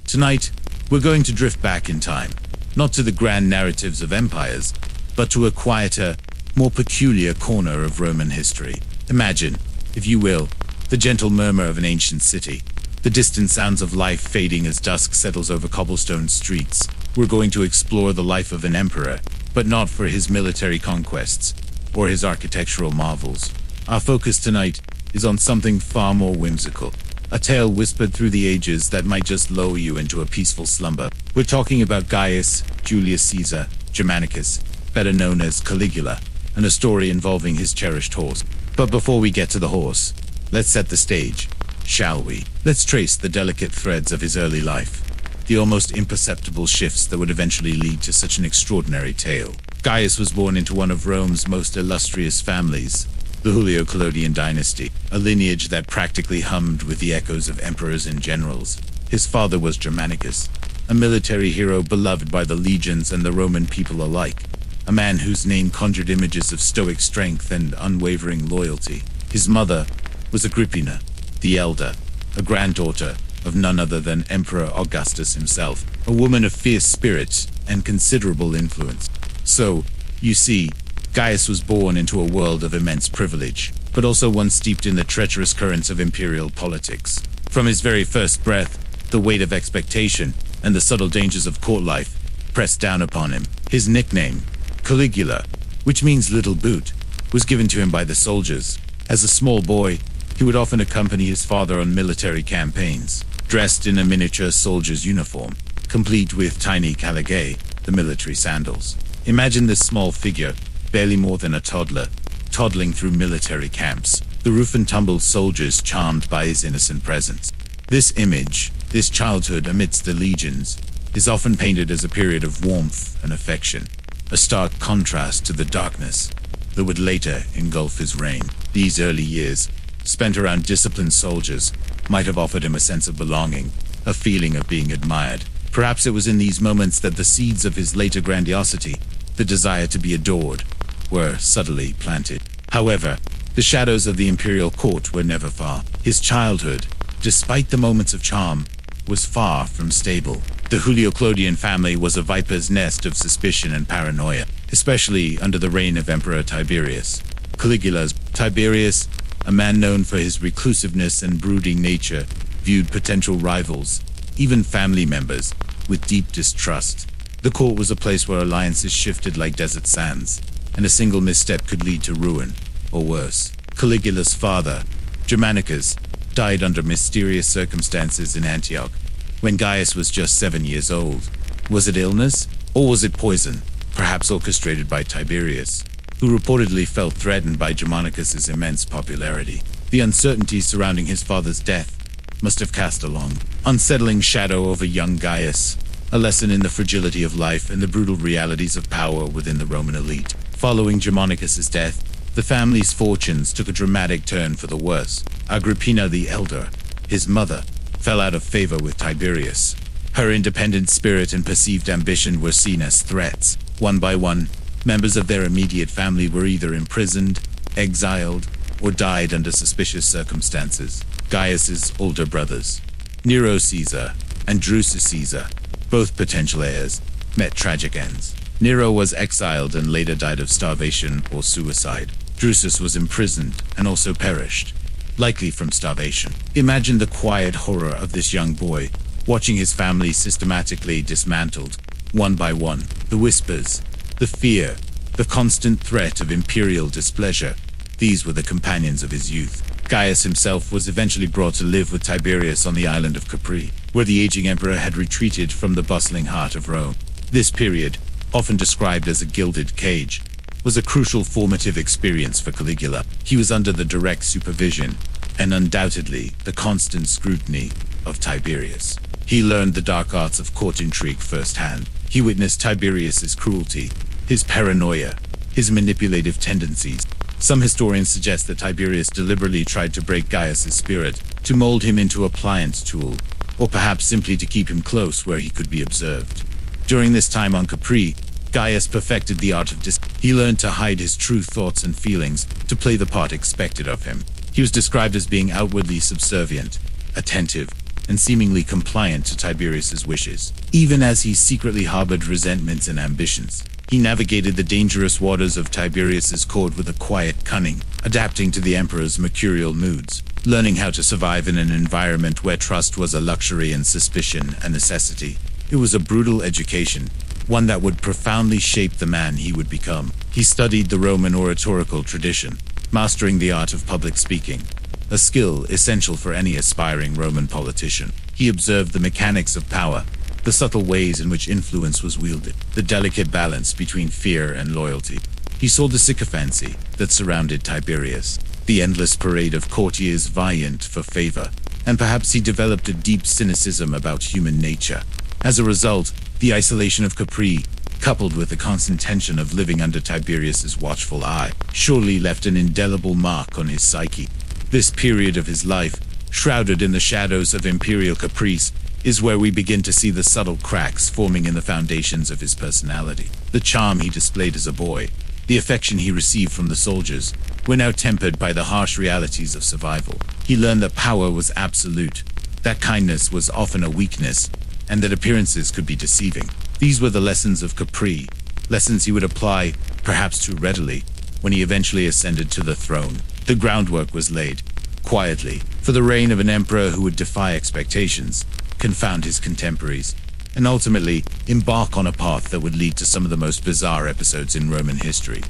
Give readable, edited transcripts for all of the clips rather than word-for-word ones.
Tonight, we're going to drift back in time, not to the grand narratives of empires, but to a quieter, more peculiar corner of Roman history. Imagine, if you will, the gentle murmur of an ancient city, the distant sounds of life fading as dusk settles over cobblestone streets. We're going to explore the life of an emperor, but not for his military conquests or his architectural marvels. Our focus tonight is on something far more whimsical, a tale whispered through the ages that might just lull you into a peaceful slumber. We're talking about Gaius Julius Caesar Germanicus, better known as Caligula, and a story involving his cherished horse. But before we get to the horse, let's set the stage, shall we? Let's trace the delicate threads of his early life, the almost imperceptible shifts that would eventually lead to such an extraordinary tale. Gaius was born into one of Rome's most illustrious families, the Julio-Claudian dynasty, a lineage that practically hummed with the echoes of emperors and generals. His father was Germanicus, a military hero beloved by the legions and the Roman people alike, a man whose name conjured images of stoic strength and unwavering loyalty. His mother was Agrippina, the elder, a granddaughter of none other than Emperor Augustus himself, a woman of fierce spirit and considerable influence. So, you see, Gaius was born into a world of immense privilege, but also one steeped in the treacherous currents of imperial politics. From his very first breath, the weight of expectation and the subtle dangers of court life pressed down upon him. His nickname, Caligula, which means little boot, was given to him by the soldiers. As a small boy, he would often accompany his father on military campaigns, dressed in a miniature soldier's uniform, complete with tiny caligae, the military sandals. Imagine this small figure, barely more than a toddler, toddling through military camps, the rough-and-tumble soldiers charmed by his innocent presence. This image, this childhood amidst the legions, is often painted as a period of warmth and affection, a stark contrast to the darkness that would later engulf his reign. These early years, spent around disciplined soldiers, might have offered him a sense of belonging, a feeling of being admired. Perhaps it was in these moments that the seeds of his later grandiosity, the desire to be adored, were subtly planted. However, the shadows of the imperial court were never far. His childhood, despite the moments of charm, was far from stable. The Julio-Claudian family was a viper's nest of suspicion and paranoia, especially under the reign of Emperor Tiberius. Tiberius, a man known for his reclusiveness and brooding nature, viewed potential rivals, even family members, with deep distrust. The court was a place where alliances shifted like desert sands, and a single misstep could lead to ruin, or worse. Caligula's father, Germanicus, died under mysterious circumstances in Antioch, when Gaius was just 7 years old. Was it illness, or was it poison, perhaps orchestrated by Tiberius, who reportedly felt threatened by Germanicus's immense popularity? The uncertainty surrounding his father's death must have cast a long, unsettling shadow over young Gaius, a lesson in the fragility of life and the brutal realities of power within the Roman elite. Following Germanicus's death, the family's fortunes took a dramatic turn for the worse. Agrippina the Elder, his mother, fell out of favor with Tiberius. Her independent spirit and perceived ambition were seen as threats. One by one, members of their immediate family were either imprisoned, exiled, or died under suspicious circumstances. Gaius's older brothers, Nero Caesar and Drusus Caesar, both potential heirs, met tragic ends. Nero was exiled and later died of starvation or suicide. Drusus was imprisoned and also perished, likely from starvation. Imagine the quiet horror of this young boy, watching his family systematically dismantled, one by one. The whispers, the fear, the constant threat of imperial displeasure, these were the companions of his youth. Gaius himself was eventually brought to live with Tiberius on the island of Capri, where the aging emperor had retreated from the bustling heart of Rome. This period, often described as a gilded cage, was a crucial formative experience for Caligula. He was under the direct supervision, and undoubtedly the constant scrutiny, of Tiberius. He learned the dark arts of court intrigue firsthand. He witnessed Tiberius's cruelty, his paranoia, his manipulative tendencies. Some historians suggest that Tiberius deliberately tried to break Gaius's spirit, to mold him into a pliant tool, or perhaps simply to keep him close where he could be observed. During this time on Capri, Gaius perfected the art of He learned to hide his true thoughts and feelings, to play the part expected of him. He was described as being outwardly subservient, attentive, and seemingly compliant to Tiberius's wishes. Even as he secretly harbored resentments and ambitions, he navigated the dangerous waters of Tiberius's court with a quiet cunning, adapting to the emperor's mercurial moods, learning how to survive in an environment where trust was a luxury and suspicion a necessity. It was a brutal education, one that would profoundly shape the man he would become. He studied the Roman oratorical tradition, mastering the art of public speaking, a skill essential for any aspiring Roman politician. He observed the mechanics of power, the subtle ways in which influence was wielded, the delicate balance between fear and loyalty. He saw the sycophancy that surrounded Tiberius, the endless parade of courtiers vying for favor, and perhaps he developed a deep cynicism about human nature. As a result, the isolation of Capri, coupled with the constant tension of living under Tiberius's watchful eye, surely left an indelible mark on his psyche. This period of his life, shrouded in the shadows of imperial caprice, is where we begin to see the subtle cracks forming in the foundations of his personality. The charm he displayed as a boy, the affection he received from the soldiers, were now tempered by the harsh realities of survival. He learned that power was absolute, that kindness was often a weakness, and that appearances could be deceiving. These were the lessons of Capri, lessons he would apply, perhaps too readily, when he eventually ascended to the throne. The groundwork was laid, quietly, for the reign of an emperor who would defy expectations, confound his contemporaries, and ultimately embark on a path that would lead to some of the most bizarre episodes in Roman history.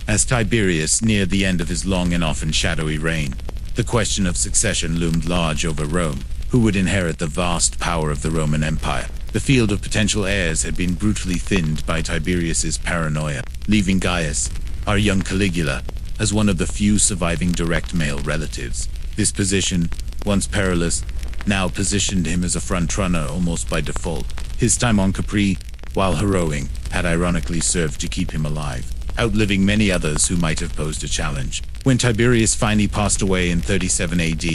As Tiberius neared the end of his long and often shadowy reign, the question of succession loomed large over Rome. Who would inherit the vast power of the Roman Empire? The field of potential heirs had been brutally thinned by Tiberius's paranoia, leaving Gaius, our young Caligula, as one of the few surviving direct male relatives. This position, once perilous, now positioned him as a frontrunner almost by default. His time on Capri, while harrowing, had ironically served to keep him alive, outliving many others who might have posed a challenge. When Tiberius finally passed away in 37 AD,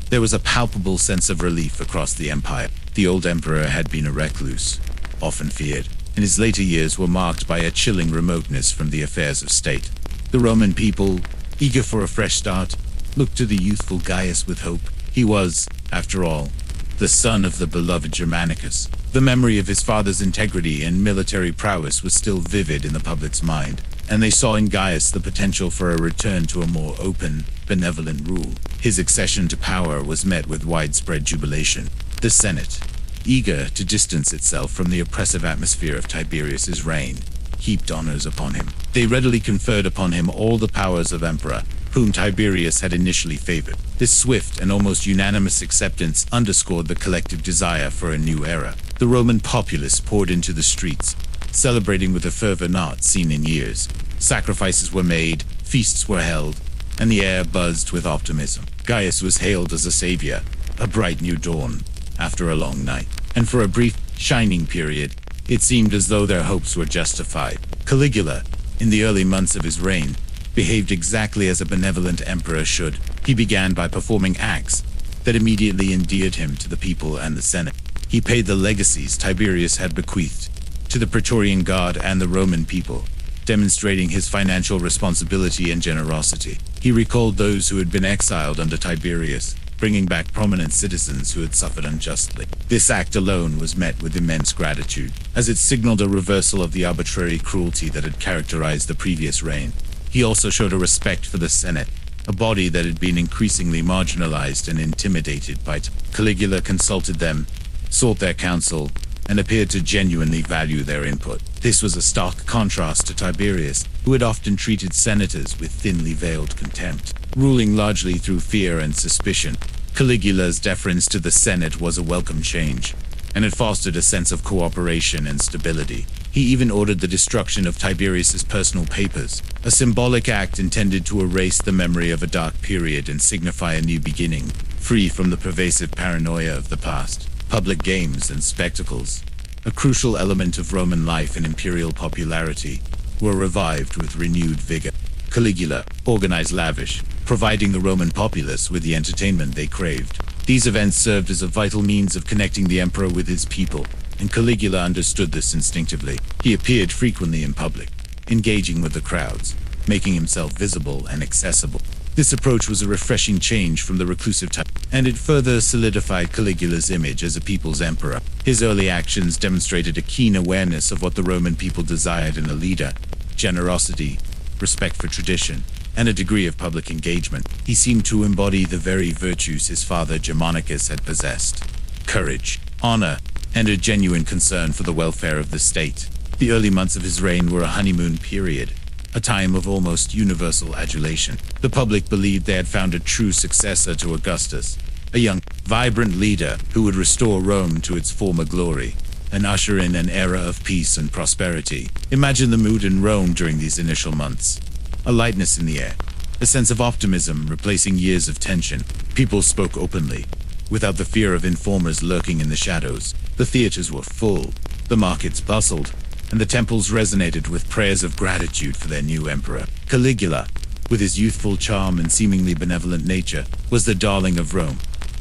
there was a palpable sense of relief across the empire. The old emperor had been a recluse, often feared, and his later years were marked by a chilling remoteness from the affairs of state. The Roman people, eager for a fresh start, looked to the youthful Gaius with hope. He was, after all, the son of the beloved Germanicus. The memory of his father's integrity and military prowess was still vivid in the public's mind, and they saw in Gaius the potential for a return to a more open, benevolent rule. His accession to power was met with widespread jubilation. The Senate, eager to distance itself from the oppressive atmosphere of Tiberius's reign, heaped honors upon him. They readily conferred upon him all the powers of emperor, whom Tiberius had initially favored. This swift and almost unanimous acceptance underscored the collective desire for a new era. The Roman populace poured into the streets, celebrating with a fervor not seen in years. Sacrifices were made, feasts were held, and the air buzzed with optimism. Gaius was hailed as a savior, a bright new dawn, after a long night. And for a brief, shining period, it seemed as though their hopes were justified. Caligula, in the early months of his reign, behaved exactly as a benevolent emperor should. He began by performing acts that immediately endeared him to the people and the Senate. He paid the legacies Tiberius had bequeathed to the Praetorian Guard and the Roman people, demonstrating his financial responsibility and generosity. He recalled those who had been exiled under Tiberius, bringing back prominent citizens who had suffered unjustly. This act alone was met with immense gratitude, as it signaled a reversal of the arbitrary cruelty that had characterized the previous reign. He also showed a respect for the Senate, a body that had been increasingly marginalized and intimidated by Caligula consulted them, sought their counsel, and appeared to genuinely value their input. This was a stark contrast to Tiberius, who had often treated senators with thinly veiled contempt. Ruling largely through fear and suspicion, Caligula's deference to the Senate was a welcome change, and it fostered a sense of cooperation and stability. He even ordered the destruction of Tiberius's personal papers, a symbolic act intended to erase the memory of a dark period and signify a new beginning, free from the pervasive paranoia of the past. Public games and spectacles, a crucial element of Roman life and imperial popularity, were revived with renewed vigor. Caligula organized lavish, providing the Roman populace with the entertainment they craved. These events served as a vital means of connecting the emperor with his people, and Caligula understood this instinctively. He appeared frequently in public, engaging with the crowds, making himself visible and accessible. This approach was a refreshing change from the reclusive type, and it further solidified Caligula's image as a people's emperor. His early actions demonstrated a keen awareness of what the Roman people desired in a leader: generosity, respect for tradition, and a degree of public engagement. He seemed to embody the very virtues his father Germanicus had possessed: courage, honor, and a genuine concern for the welfare of the state. The early months of his reign were a honeymoon period, a time of almost universal adulation. The public believed they had found a true successor to Augustus, a young, vibrant leader who would restore Rome to its former glory and usher in an era of peace and prosperity. Imagine the mood in Rome during these initial months. A lightness in the air, a sense of optimism replacing years of tension. People spoke openly, without the fear of informers lurking in the shadows. The theaters were full, the markets bustled, and the temples resonated with prayers of gratitude for their new emperor. Caligula, with his youthful charm and seemingly benevolent nature, was the darling of Rome.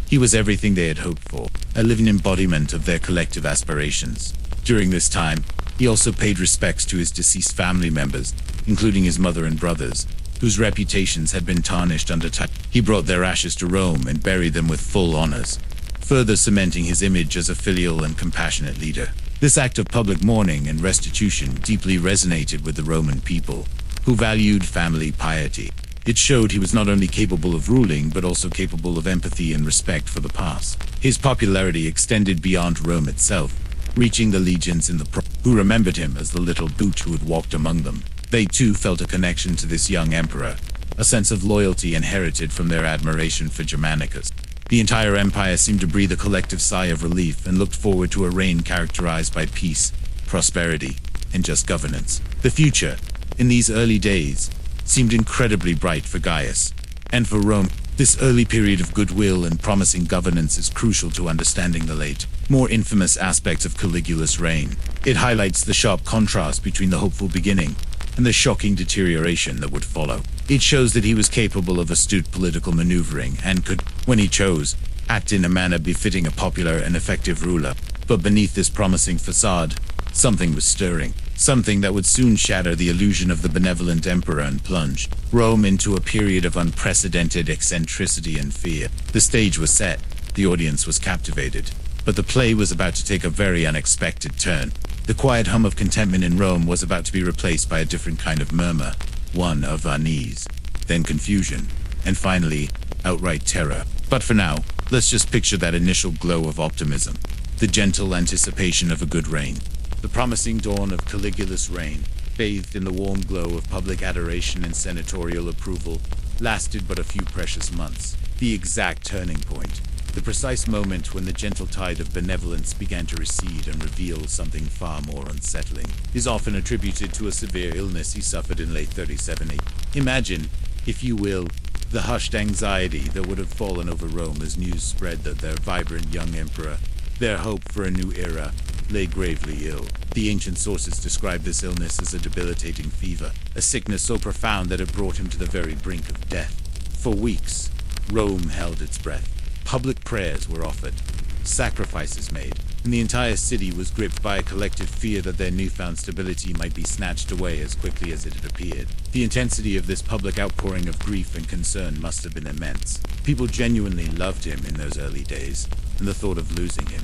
He was everything they had hoped for, a living embodiment of their collective aspirations. During this time, he also paid respects to his deceased family members, including his mother and brothers, whose reputations had been tarnished under time. He brought their ashes to Rome and buried them with full honors, further cementing his image as a filial and compassionate leader. This act of public mourning and restitution deeply resonated with the Roman people, who valued family piety. It showed he was not only capable of ruling, but also capable of empathy and respect for the past. His popularity extended beyond Rome itself, reaching the legions in the who remembered him as the little boot who had walked among them. They too felt a connection to this young emperor, a sense of loyalty inherited from their admiration for Germanicus. The entire empire seemed to breathe a collective sigh of relief and looked forward to a reign characterized by peace, prosperity, and just governance. The future, in these early days, seemed incredibly bright for Gaius and for Rome. This early period of goodwill and promising governance is crucial to understanding the late, more infamous aspects of Caligula's reign. It highlights the sharp contrast between the hopeful beginning and the shocking deterioration that would follow. It shows that he was capable of astute political maneuvering and could, when he chose, act in a manner befitting a popular and effective ruler. But beneath this promising facade, something was stirring. Something that would soon shatter the illusion of the benevolent emperor and plunge Rome into a period of unprecedented eccentricity and fear. The stage was set, the audience was captivated, but the play was about to take a very unexpected turn. The quiet hum of contentment in Rome was about to be replaced by a different kind of murmur, one of unease, then confusion, and finally, outright terror. But for now, let's just picture that initial glow of optimism, the gentle anticipation of a good reign. The promising dawn of Caligula's reign, bathed in the warm glow of public adoration and senatorial approval, lasted but a few precious months. The exact turning point, the precise moment when the gentle tide of benevolence began to recede and reveal something far more unsettling, is often attributed to a severe illness he suffered in late 37 AD. Imagine, if you will, the hushed anxiety that would have fallen over Rome as news spread that their vibrant young emperor, their hope for a new era, lay gravely ill. The ancient sources describe this illness as a debilitating fever, a sickness so profound that it brought him to the very brink of death. For weeks, Rome held its breath. Public prayers were offered, sacrifices made, and the entire city was gripped by a collective fear that their newfound stability might be snatched away as quickly as it had appeared. The intensity of this public outpouring of grief and concern must have been immense. People genuinely loved him in those early days, and the thought of losing him,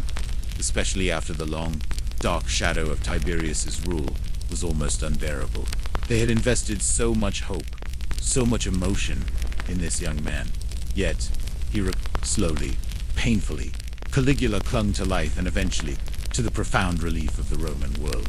especially after the long, dark shadow of Tiberius's rule, was almost unbearable. They had invested so much hope, so much emotion in this young man. Yet, slowly, painfully, Caligula clung to life and eventually, to the profound relief of the Roman world.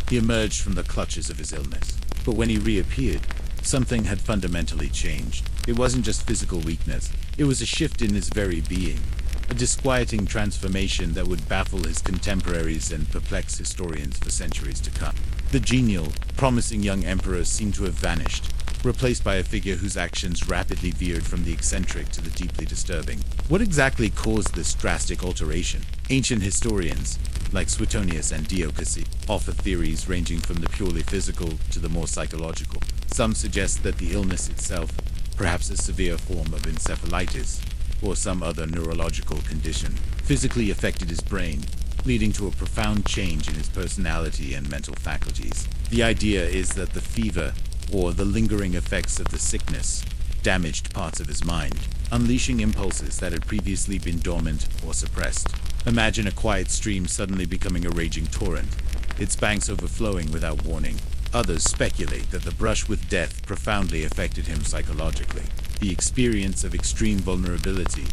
He emerged from the clutches of his illness. But when he reappeared, something had fundamentally changed. It wasn't just physical weakness, it was a shift in his very being. A disquieting transformation that would baffle his contemporaries and perplex historians for centuries to come. The genial, promising young emperor seemed to have vanished, replaced by a figure whose actions rapidly veered from the eccentric to the deeply disturbing. What exactly caused this drastic alteration? Ancient historians, like Suetonius and Diocletian, offer theories ranging from the purely physical to the more psychological. Some suggest that the illness itself, perhaps a severe form of encephalitis, or some other neurological condition, physically affected his brain, leading to a profound change in his personality and mental faculties. The idea is that the fever, or the lingering effects of the sickness, damaged parts of his mind, unleashing impulses that had previously been dormant or suppressed. Imagine a quiet stream suddenly becoming a raging torrent, its banks overflowing without warning. Others speculate that the brush with death profoundly affected him psychologically. The experience of extreme vulnerability,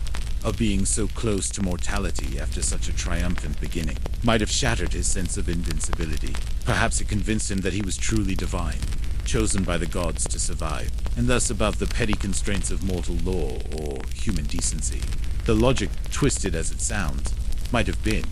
of being so close to mortality after such a triumphant beginning, might have shattered his sense of invincibility. Perhaps it convinced him that he was truly divine, chosen by the gods to survive, and thus above the petty constraints of mortal law or human decency. The logic, twisted as it sounds, might have been,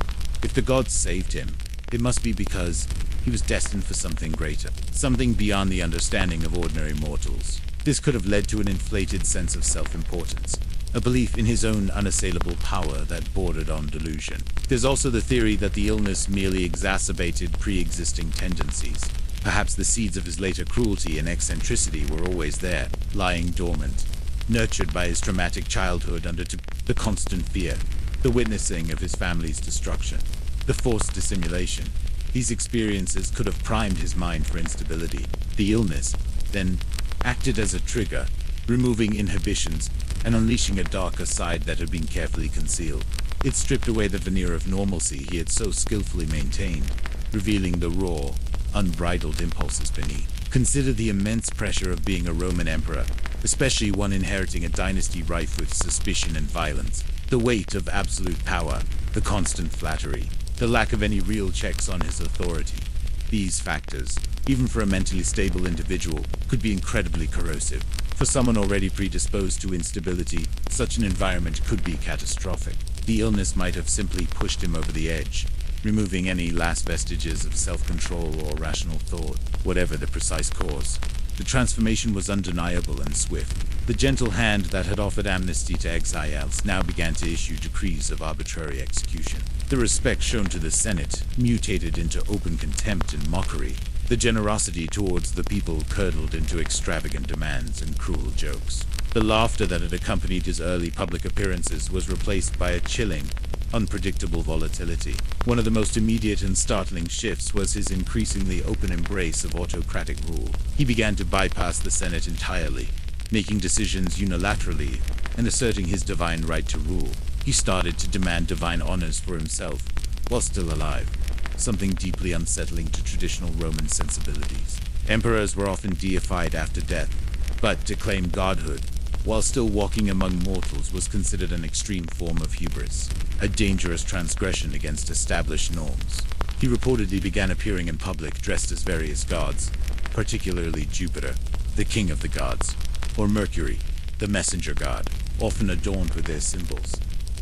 if the gods saved him, it must be because he was destined for something greater, something beyond the understanding of ordinary mortals. This could have led to an inflated sense of self-importance, a belief in his own unassailable power that bordered on delusion. There's also the theory that the illness merely exacerbated pre-existing tendencies. Perhaps the seeds of his later cruelty and eccentricity were always there, lying dormant, nurtured by his traumatic childhood under the constant fear, the witnessing of his family's destruction, the forced dissimulation. These experiences could have primed his mind for instability. The illness, then, acted as a trigger, removing inhibitions and unleashing a darker side that had been carefully concealed. It stripped away the veneer of normalcy he had so skillfully maintained, revealing the raw, unbridled impulses beneath. Consider the immense pressure of being a Roman emperor, especially one inheriting a dynasty rife with suspicion and violence. The weight of absolute power, the constant flattery, the lack of any real checks on his authority. These factors, even for a mentally stable individual, could be incredibly corrosive. For someone already predisposed to instability, such an environment could be catastrophic. The illness might have simply pushed him over the edge, removing any last vestiges of self-control or rational thought, whatever the precise cause. The transformation was undeniable and swift. The gentle hand that had offered amnesty to exiles now began to issue decrees of arbitrary execution. The respect shown to the Senate mutated into open contempt and mockery. The generosity towards the people curdled into extravagant demands and cruel jokes. The laughter that had accompanied his early public appearances was replaced by a chilling, unpredictable volatility. One of the most immediate and startling shifts was his increasingly open embrace of autocratic rule. He began to bypass the Senate entirely, making decisions unilaterally and asserting his divine right to rule. He started to demand divine honors for himself while still alive, something deeply unsettling to traditional Roman sensibilities. Emperors were often deified after death, but to claim godhood while still walking among mortals was considered an extreme form of hubris, a dangerous transgression against established norms. He reportedly began appearing in public dressed as various gods, particularly Jupiter, the king of the gods, or Mercury, the messenger god, often adorned with their symbols.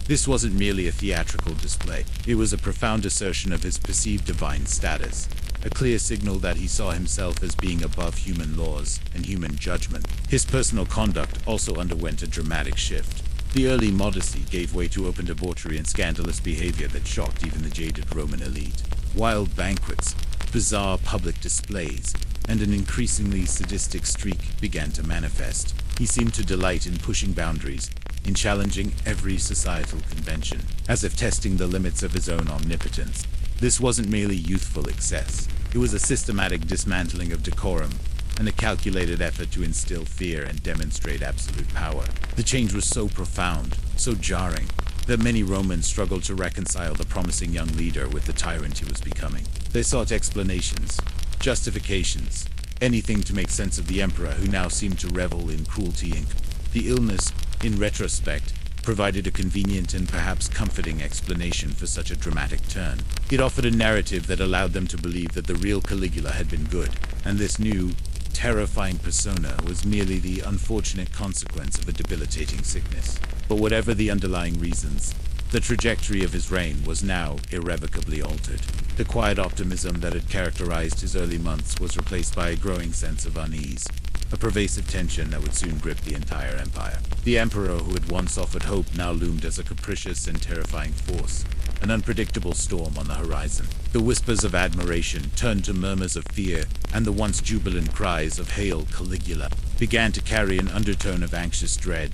This wasn't merely a theatrical display. It was a profound assertion of his perceived divine status, a clear signal that he saw himself as being above human laws and human judgment. His personal conduct also underwent a dramatic shift. The early modesty gave way to open debauchery and scandalous behavior that shocked even the jaded Roman elite. Wild banquets, bizarre public displays, and an increasingly sadistic streak began to manifest. He seemed to delight in pushing boundaries, in challenging every societal convention, as if testing the limits of his own omnipotence. This wasn't merely youthful excess. It was a systematic dismantling of decorum, and a calculated effort to instill fear and demonstrate absolute power. The change was so profound, so jarring, that many Romans struggled to reconcile the promising young leader with the tyrant he was becoming. They sought explanations, justifications, anything to make sense of the emperor who now seemed to revel in cruelty and the illness, in retrospect, provided a convenient and perhaps comforting explanation for such a dramatic turn. It offered a narrative that allowed them to believe that the real Caligula had been good, and this new, terrifying persona was merely the unfortunate consequence of a debilitating sickness. But whatever the underlying reasons, the trajectory of his reign was now irrevocably altered. The quiet optimism that had characterized his early months was replaced by a growing sense of unease, a pervasive tension that would soon grip the entire empire. The emperor who had once offered hope now loomed as a capricious and terrifying force, an unpredictable storm on the horizon. The whispers of admiration turned to murmurs of fear, and the once jubilant cries of "Hail Caligula" began to carry an undertone of anxious dread.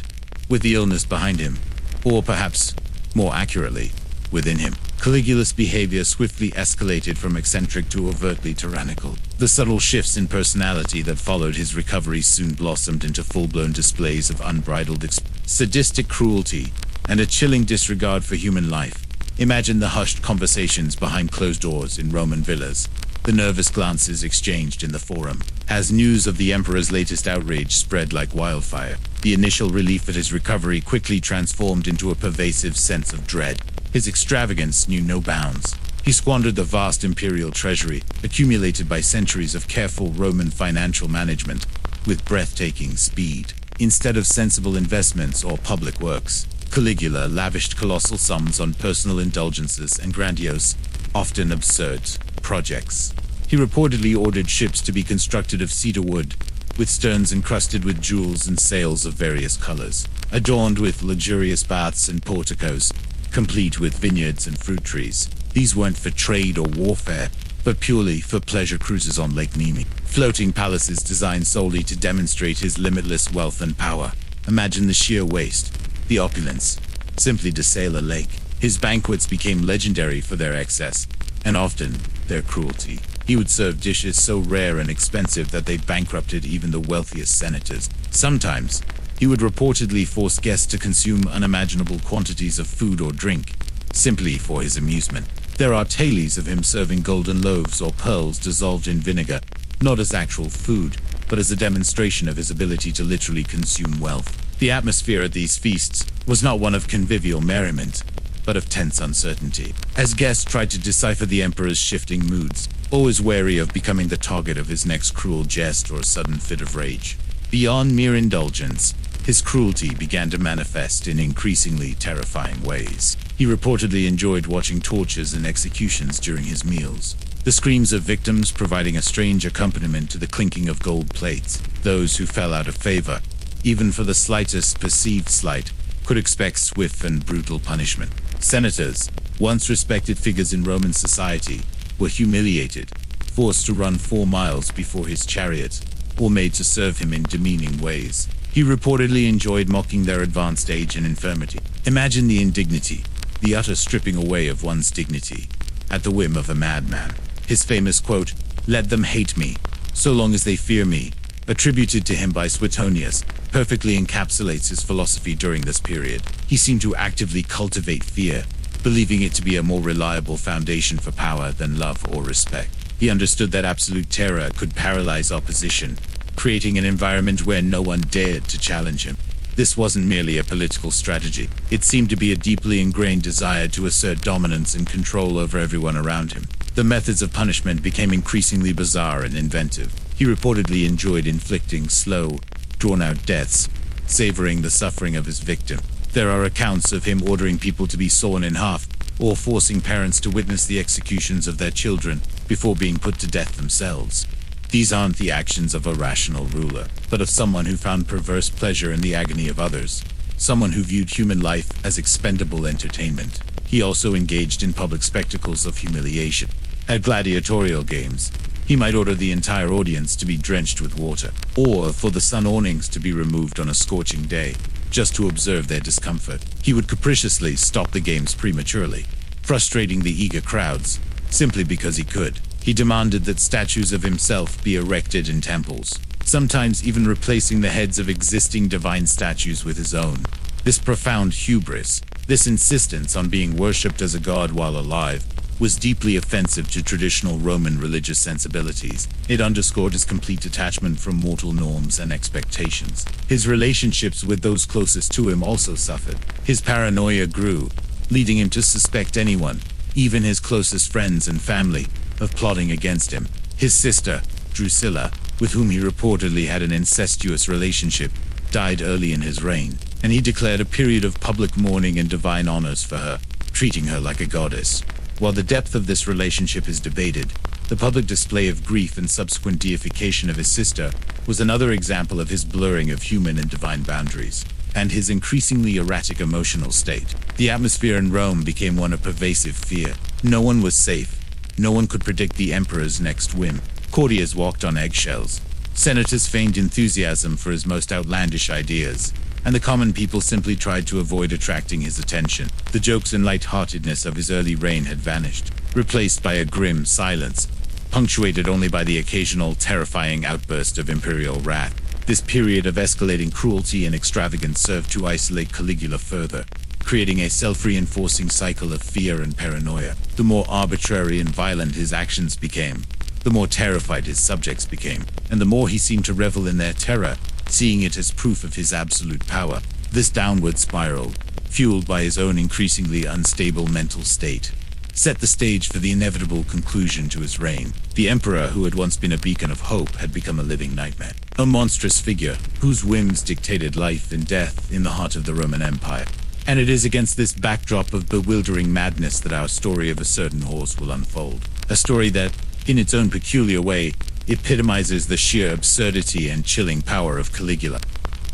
With the illness behind him, or perhaps, more accurately, within him. Caligula's behavior swiftly escalated from eccentric to overtly tyrannical. The subtle shifts in personality that followed his recovery soon blossomed into full-blown displays of unbridled sadistic cruelty and a chilling disregard for human life. Imagine the hushed conversations behind closed doors in Roman villas, the nervous glances exchanged in the forum. As news of the emperor's latest outrage spread like wildfire, the initial relief at his recovery quickly transformed into a pervasive sense of dread. His extravagance knew no bounds. He squandered the vast imperial treasury, accumulated by centuries of careful Roman financial management, with breathtaking speed. Instead of sensible investments or public works, Caligula lavished colossal sums on personal indulgences and grandiose, often absurd, projects. He reportedly ordered ships to be constructed of cedar wood, with sterns encrusted with jewels and sails of various colors, adorned with luxurious baths and porticos, complete with vineyards and fruit trees. These weren't for trade or warfare, but purely for pleasure cruises on Lake Nemi. Floating palaces designed solely to demonstrate his limitless wealth and power. Imagine the sheer waste, the opulence, simply to sail a lake. His banquets became legendary for their excess, and often their cruelty. He would serve dishes so rare and expensive that they bankrupted even the wealthiest senators. Sometimes, he would reportedly force guests to consume unimaginable quantities of food or drink, simply for his amusement. There are tales of him serving golden loaves or pearls dissolved in vinegar, not as actual food, but as a demonstration of his ability to literally consume wealth. The atmosphere at these feasts was not one of convivial merriment, but of tense uncertainty, as guests tried to decipher the emperor's shifting moods, always wary of becoming the target of his next cruel jest or sudden fit of rage. Beyond mere indulgence, his cruelty began to manifest in increasingly terrifying ways. He reportedly enjoyed watching tortures and executions during his meals, the screams of victims providing a strange accompaniment to the clinking of gold plates. Those who fell out of favor, even for the slightest perceived slight, could expect swift and brutal punishment. Senators, once respected figures in Roman society, were humiliated, forced to run 4 miles before his chariot, or made to serve him in demeaning ways. He reportedly enjoyed mocking their advanced age and infirmity. Imagine the indignity, the utter stripping away of one's dignity, at the whim of a madman. His famous quote, "Let them hate me, so long as they fear me," attributed to him by Suetonius, perfectly encapsulates his philosophy during this period. He seemed to actively cultivate fear, believing it to be a more reliable foundation for power than love or respect. He understood that absolute terror could paralyze opposition, creating an environment where no one dared to challenge him. This wasn't merely a political strategy. It seemed to be a deeply ingrained desire to assert dominance and control over everyone around him. The methods of punishment became increasingly bizarre and inventive. He reportedly enjoyed inflicting slow, drawn-out deaths, savoring the suffering of his victim. There are accounts of him ordering people to be sawn in half, or forcing parents to witness the executions of their children before being put to death themselves. These aren't the actions of a rational ruler, but of someone who found perverse pleasure in the agony of others, someone who viewed human life as expendable entertainment. He also engaged in public spectacles of humiliation. At gladiatorial games, he might order the entire audience to be drenched with water, or for the sun awnings to be removed on a scorching day, just to observe their discomfort. He would capriciously stop the games prematurely, frustrating the eager crowds, simply because he could. He demanded that statues of himself be erected in temples, sometimes even replacing the heads of existing divine statues with his own. This profound hubris, this insistence on being worshipped as a god while alive, was deeply offensive to traditional Roman religious sensibilities. It underscored his complete detachment from mortal norms and expectations. His relationships with those closest to him also suffered. His paranoia grew, leading him to suspect anyone, even his closest friends and family, of plotting against him. His sister, Drusilla, with whom he reportedly had an incestuous relationship, died early in his reign, and he declared a period of public mourning and divine honors for her, treating her like a goddess. While the depth of this relationship is debated, the public display of grief and subsequent deification of his sister was another example of his blurring of human and divine boundaries, and his increasingly erratic emotional state. The atmosphere in Rome became one of pervasive fear. No one was safe. No one could predict the emperor's next whim. Courtiers walked on eggshells. Senators feigned enthusiasm for his most outlandish ideas, and the common people simply tried to avoid attracting his attention. The jokes and lightheartedness of his early reign had vanished, replaced by a grim silence, punctuated only by the occasional terrifying outburst of imperial wrath. This period of escalating cruelty and extravagance served to isolate Caligula further, creating a self-reinforcing cycle of fear and paranoia. The more arbitrary and violent his actions became, the more terrified his subjects became, and the more he seemed to revel in their terror, seeing it as proof of his absolute power. This downward spiral, fueled by his own increasingly unstable mental state, set the stage for the inevitable conclusion to his reign. The emperor, who had once been a beacon of hope, had become a living nightmare. A monstrous figure, whose whims dictated life and death in the heart of the Roman Empire. And it is against this backdrop of bewildering madness that our story of a certain horse will unfold. A story that, in its own peculiar way, epitomizes the sheer absurdity and chilling power of Caligula.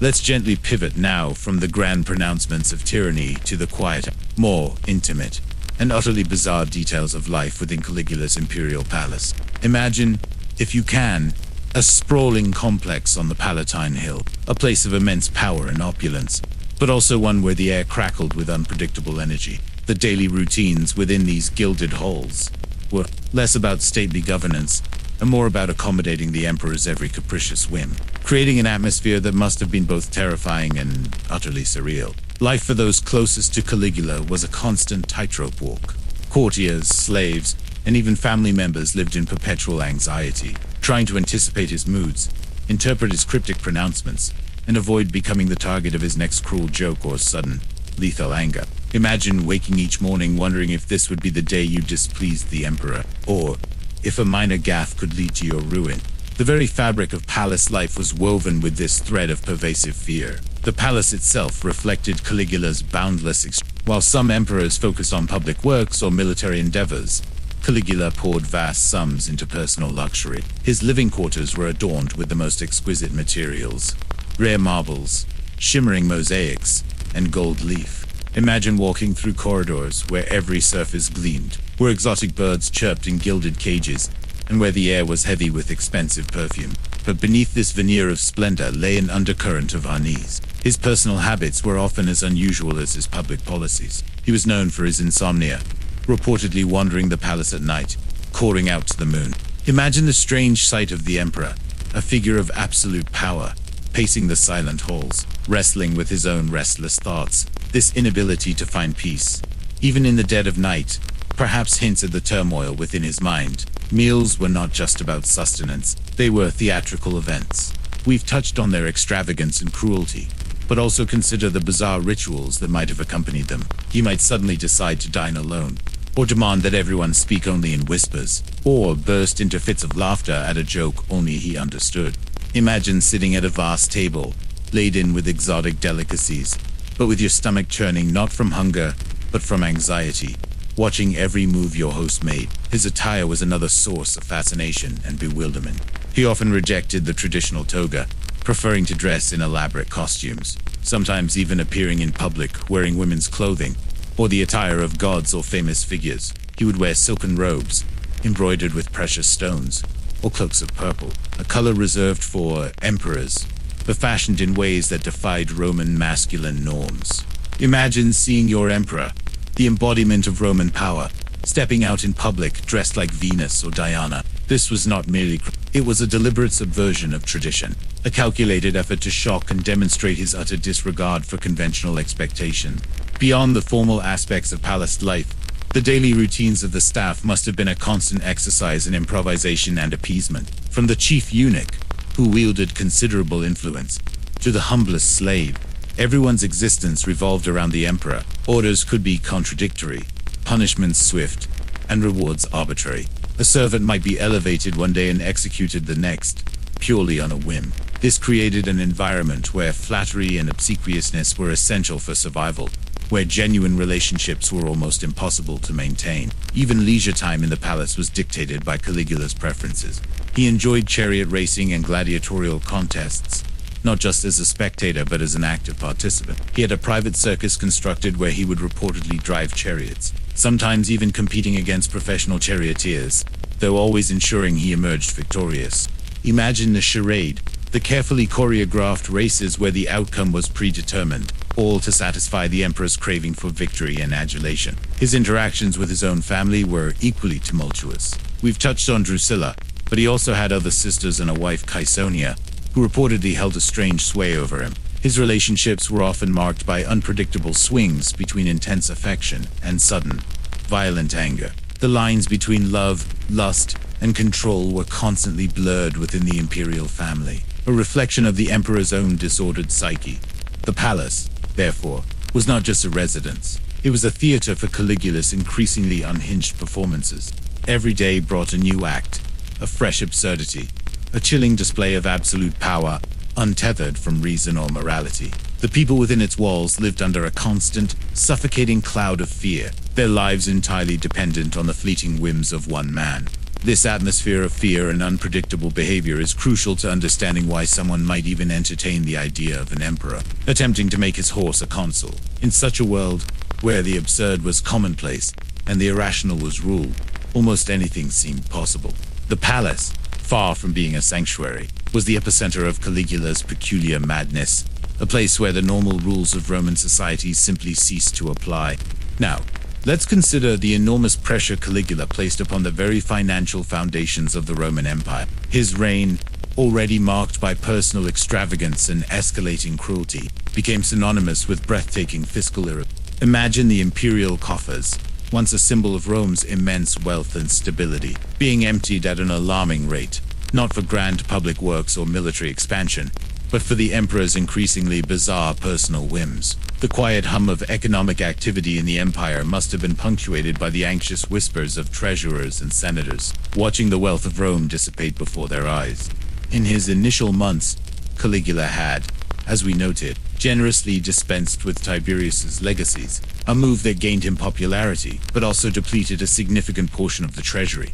Let's gently pivot now from the grand pronouncements of tyranny to the quieter, more intimate, and utterly bizarre details of life within Caligula's imperial palace. Imagine, if you can, a sprawling complex on the Palatine Hill, a place of immense power and opulence, but also one where the air crackled with unpredictable energy. The daily routines within these gilded halls were less about stately governance and more about accommodating the emperor's every capricious whim, creating an atmosphere that must have been both terrifying and utterly surreal. Life for those closest to Caligula was a constant tightrope walk. Courtiers, slaves, and even family members lived in perpetual anxiety, trying to anticipate his moods, interpret his cryptic pronouncements, and avoid becoming the target of his next cruel joke or sudden, lethal anger. Imagine waking each morning wondering if this would be the day you displeased the emperor, or if a minor gaffe could lead to your ruin. The very fabric of palace life was woven with this thread of pervasive fear. The palace itself reflected Caligula's boundless while some emperors focused on public works or military endeavors, Caligula poured vast sums into personal luxury. His living quarters were adorned with the most exquisite materials, rare marbles, shimmering mosaics, and gold leaf. Imagine walking through corridors where every surface gleamed, where exotic birds chirped in gilded cages, and where the air was heavy with expensive perfume. But beneath this veneer of splendor lay an undercurrent of unease. His personal habits were often as unusual as his public policies. He was known for his insomnia, reportedly wandering the palace at night, calling out to the moon. Imagine the strange sight of the emperor, a figure of absolute power, pacing the silent halls, wrestling with his own restless thoughts. This inability to find peace, even in the dead of night, perhaps hints at the turmoil within his mind. Meals were not just about sustenance, they were theatrical events. We've touched on their extravagance and cruelty, but also consider the bizarre rituals that might have accompanied them. He might suddenly decide to dine alone, or demand that everyone speak only in whispers, or burst into fits of laughter at a joke only he understood. Imagine sitting at a vast table, laden with exotic delicacies, but with your stomach churning not from hunger, but from anxiety, watching every move your host made. His attire was another source of fascination and bewilderment. He often rejected the traditional toga, preferring to dress in elaborate costumes, sometimes even appearing in public wearing women's clothing, or the attire of gods or famous figures. He would wear silken robes, embroidered with precious stones, or cloaks of purple, a color reserved for emperors, but fashioned in ways that defied Roman masculine norms. Imagine seeing your emperor, the embodiment of Roman power, stepping out in public dressed like Venus or Diana. This was not merely it was a deliberate subversion of tradition, a calculated effort to shock and demonstrate his utter disregard for conventional expectation. Beyond the formal aspects of palace life, the daily routines of the staff must have been a constant exercise in improvisation and appeasement. From the chief eunuch, who wielded considerable influence, to the humblest slave, everyone's existence revolved around the emperor. Orders could be contradictory, punishments swift, and rewards arbitrary. A servant might be elevated one day and executed the next, purely on a whim. This created an environment where flattery and obsequiousness were essential for survival, where genuine relationships were almost impossible to maintain. Even leisure time in the palace was dictated by Caligula's preferences. He enjoyed chariot racing and gladiatorial contests, not just as a spectator but as an active participant. He had a private circus constructed where he would reportedly drive chariots, sometimes even competing against professional charioteers, though always ensuring he emerged victorious. Imagine the charade, the carefully choreographed races where the outcome was predetermined, all to satisfy the emperor's craving for victory and adulation. His interactions with his own family were equally tumultuous. We've touched on Drusilla, but he also had other sisters and a wife, Caesonia, who reportedly held a strange sway over him. His relationships were often marked by unpredictable swings between intense affection and sudden, violent anger. The lines between love, lust, and control were constantly blurred within the imperial family, a reflection of the emperor's own disordered psyche. The palace, therefore, was not just a residence. It was a theater for Caligula's increasingly unhinged performances. Every day brought a new act, a fresh absurdity, a chilling display of absolute power, untethered from reason or morality. The people within its walls lived under a constant, suffocating cloud of fear, their lives entirely dependent on the fleeting whims of one man. This atmosphere of fear and unpredictable behavior is crucial to understanding why someone might even entertain the idea of an emperor, attempting to make his horse a consul. In such a world, where the absurd was commonplace and the irrational was rule, almost anything seemed possible. The palace, far from being a sanctuary, was the epicenter of Caligula's peculiar madness, a place where the normal rules of Roman society simply ceased to apply. Now, let's consider the enormous pressure Caligula placed upon the very financial foundations of the Roman Empire. His reign, already marked by personal extravagance and escalating cruelty, became synonymous with breathtaking fiscal irregularity. Imagine the imperial coffers, once a symbol of Rome's immense wealth and stability, being emptied at an alarming rate, not for grand public works or military expansion, but for the emperor's increasingly bizarre personal whims. The quiet hum of economic activity in the empire must have been punctuated by the anxious whispers of treasurers and senators, watching the wealth of Rome dissipate before their eyes. In his initial months, Caligula had, as we noted, generously dispensed with Tiberius's legacies, a move that gained him popularity, but also depleted a significant portion of the treasury.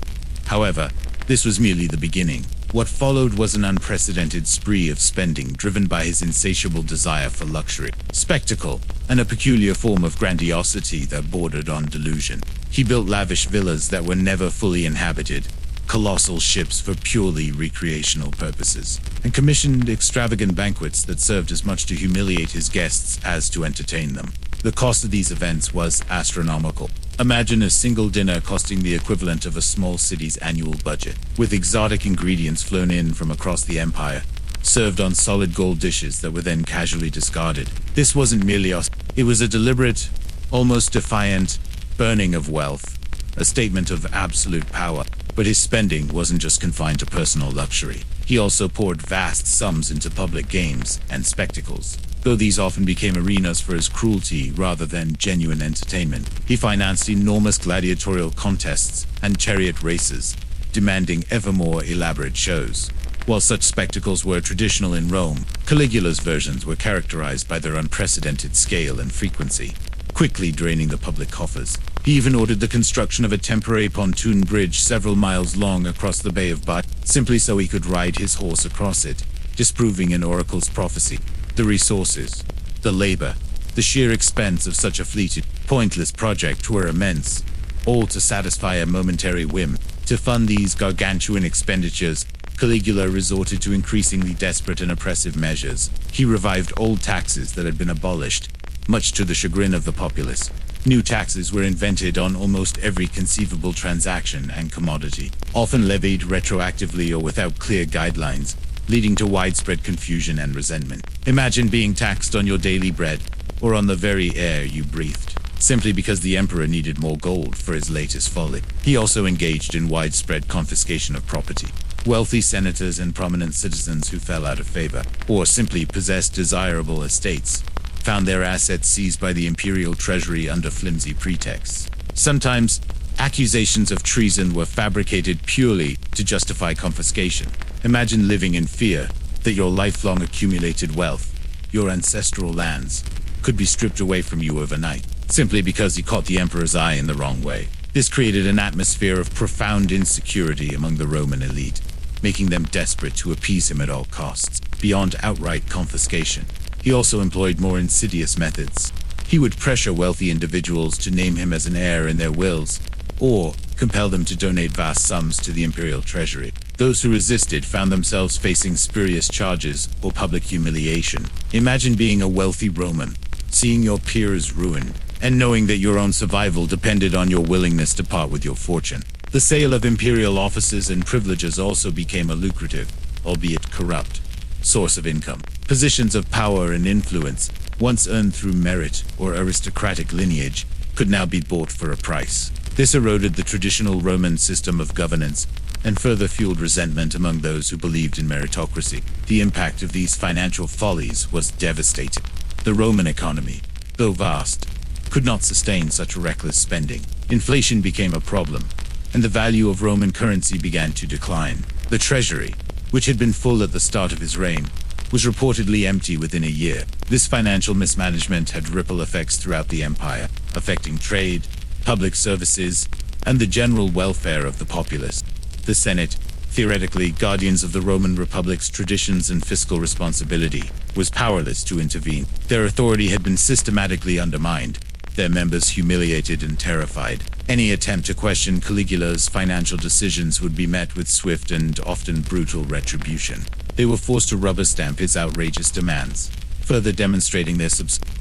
However, this was merely the beginning. What followed was an unprecedented spree of spending driven by his insatiable desire for luxury, spectacle, and a peculiar form of grandiosity that bordered on delusion. He built lavish villas that were never fully inhabited, colossal ships for purely recreational purposes, and commissioned extravagant banquets that served as much to humiliate his guests as to entertain them. The cost of these events was astronomical. Imagine a single dinner costing the equivalent of a small city's annual budget, with exotic ingredients flown in from across the empire, served on solid gold dishes that were then casually discarded. This wasn't merely it was a deliberate, almost defiant, burning of wealth, a statement of absolute power. But his spending wasn't just confined to personal luxury. He also poured vast sums into public games and spectacles. Though these often became arenas for his cruelty rather than genuine entertainment, he financed enormous gladiatorial contests and chariot races, demanding ever more elaborate shows. While such spectacles were traditional in Rome, Caligula's versions were characterized by their unprecedented scale and frequency, quickly draining the public coffers. He even ordered the construction of a temporary pontoon bridge several miles long across the Bay of Baiae, simply so he could ride his horse across it, disproving an oracle's prophecy. The resources, the labor, the sheer expense of such a fleeted, pointless project were immense, all to satisfy a momentary whim. To fund these gargantuan expenditures, Caligula resorted to increasingly desperate and oppressive measures. He revived old taxes that had been abolished, much to the chagrin of the populace. New taxes were invented on almost every conceivable transaction and commodity, often levied retroactively or without clear guidelines, leading to widespread confusion and resentment. Imagine being taxed on your daily bread, or on the very air you breathed, simply because the emperor needed more gold for his latest folly. He also engaged in widespread confiscation of property. Wealthy senators and prominent citizens who fell out of favor, or simply possessed desirable estates, found their assets seized by the imperial treasury under flimsy pretexts. Sometimes, accusations of treason were fabricated purely to justify confiscation. Imagine living in fear that your lifelong accumulated wealth, your ancestral lands, could be stripped away from you overnight, simply because you caught the emperor's eye in the wrong way. This created an atmosphere of profound insecurity among the Roman elite, making them desperate to appease him at all costs. Beyond outright confiscation, he also employed more insidious methods. He would pressure wealthy individuals to name him as an heir in their wills, or compel them to donate vast sums to the imperial treasury. Those who resisted found themselves facing spurious charges or public humiliation. Imagine being a wealthy Roman, seeing your peers ruined, and knowing that your own survival depended on your willingness to part with your fortune. The sale of imperial offices and privileges also became a lucrative, albeit corrupt, source of income. Positions of power and influence, once earned through merit or aristocratic lineage, could now be bought for a price. This eroded the traditional Roman system of governance and further fueled resentment among those who believed in meritocracy. The impact of these financial follies was devastating. The Roman economy, though vast, could not sustain such reckless spending. Inflation became a problem, and the value of Roman currency began to decline. The treasury, which had been full at the start of his reign, was reportedly empty within a year. This financial mismanagement had ripple effects throughout the empire, affecting trade, public services, and the general welfare of the populace. The Senate, theoretically guardians of the Roman Republic's traditions and fiscal responsibility, was powerless to intervene. Their authority had been systematically undermined, their members humiliated and terrified. Any attempt to question Caligula's financial decisions would be met with swift and often brutal retribution. They were forced to rubber stamp his outrageous demands, further demonstrating their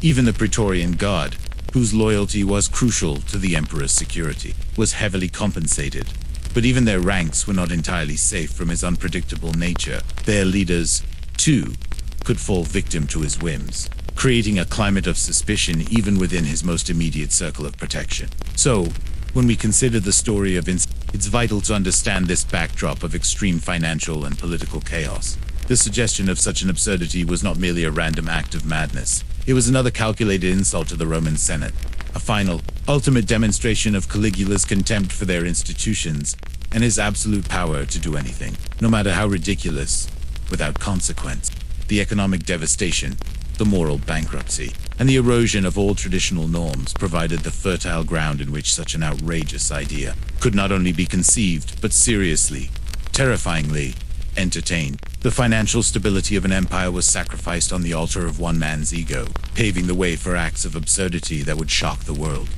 Even the Praetorian Guard, whose loyalty was crucial to the emperor's security, was heavily compensated. But even their ranks were not entirely safe from his unpredictable nature. Their leaders, too, could fall victim to his whims, creating a climate of suspicion even within his most immediate circle of protection. So, when we consider the story of it's vital to understand this backdrop of extreme financial and political chaos. The suggestion of such an absurdity was not merely a random act of madness. It was another calculated insult to the Roman Senate, a final, ultimate demonstration of Caligula's contempt for their institutions and his absolute power to do anything, no matter how ridiculous, without consequence. The economic devastation, the moral bankruptcy, and the erosion of all traditional norms provided the fertile ground in which such an outrageous idea could not only be conceived, but seriously, terrifyingly, entertained. The financial stability of an empire was sacrificed on the altar of one man's ego, paving the way for acts of absurdity that would shock the world.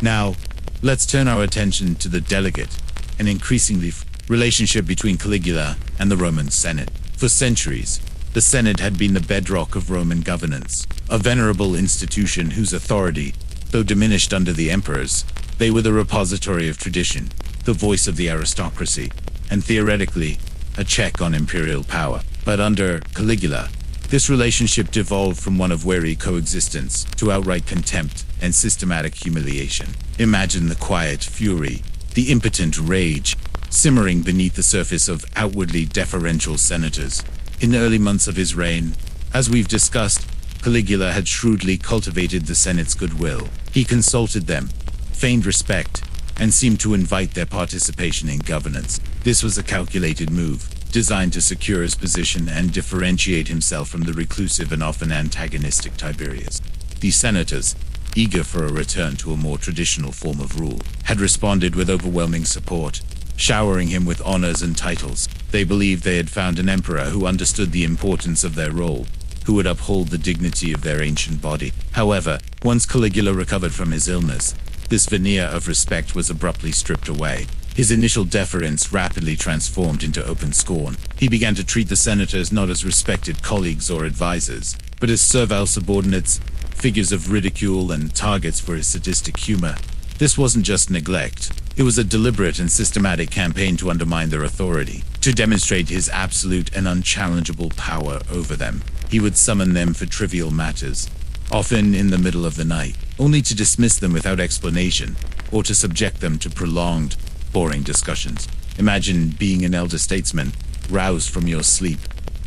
Now, let's turn our attention to the delicate and increasingly relationship between Caligula and the Roman Senate. For centuries, the Senate had been the bedrock of Roman governance, a venerable institution whose authority, though diminished under the emperors, they were the repository of tradition, the voice of the aristocracy, and theoretically, a check on imperial power. But under Caligula, this relationship devolved from one of wary coexistence to outright contempt and systematic humiliation. Imagine the quiet fury, the impotent rage, simmering beneath the surface of outwardly deferential senators. In the early months of his reign, as we've discussed, Caligula had shrewdly cultivated the Senate's goodwill. He consulted them, feigned respect, and seemed to invite their participation in governance. This was a calculated move, designed to secure his position and differentiate himself from the reclusive and often antagonistic Tiberius. The senators, eager for a return to a more traditional form of rule, had responded with overwhelming support, showering him with honors and titles. They believed they had found an emperor who understood the importance of their role, who would uphold the dignity of their ancient body. However, once Caligula recovered from his illness, this veneer of respect was abruptly stripped away. His initial deference rapidly transformed into open scorn. He began to treat the senators not as respected colleagues or advisors, but as servile subordinates, figures of ridicule and targets for his sadistic humor. This wasn't just neglect. It was a deliberate and systematic campaign to undermine their authority, to demonstrate his absolute and unchallengeable power over them. He would summon them for trivial matters, often in the middle of the night, only to dismiss them without explanation, or to subject them to prolonged, boring discussions. Imagine being an elder statesman, roused from your sleep,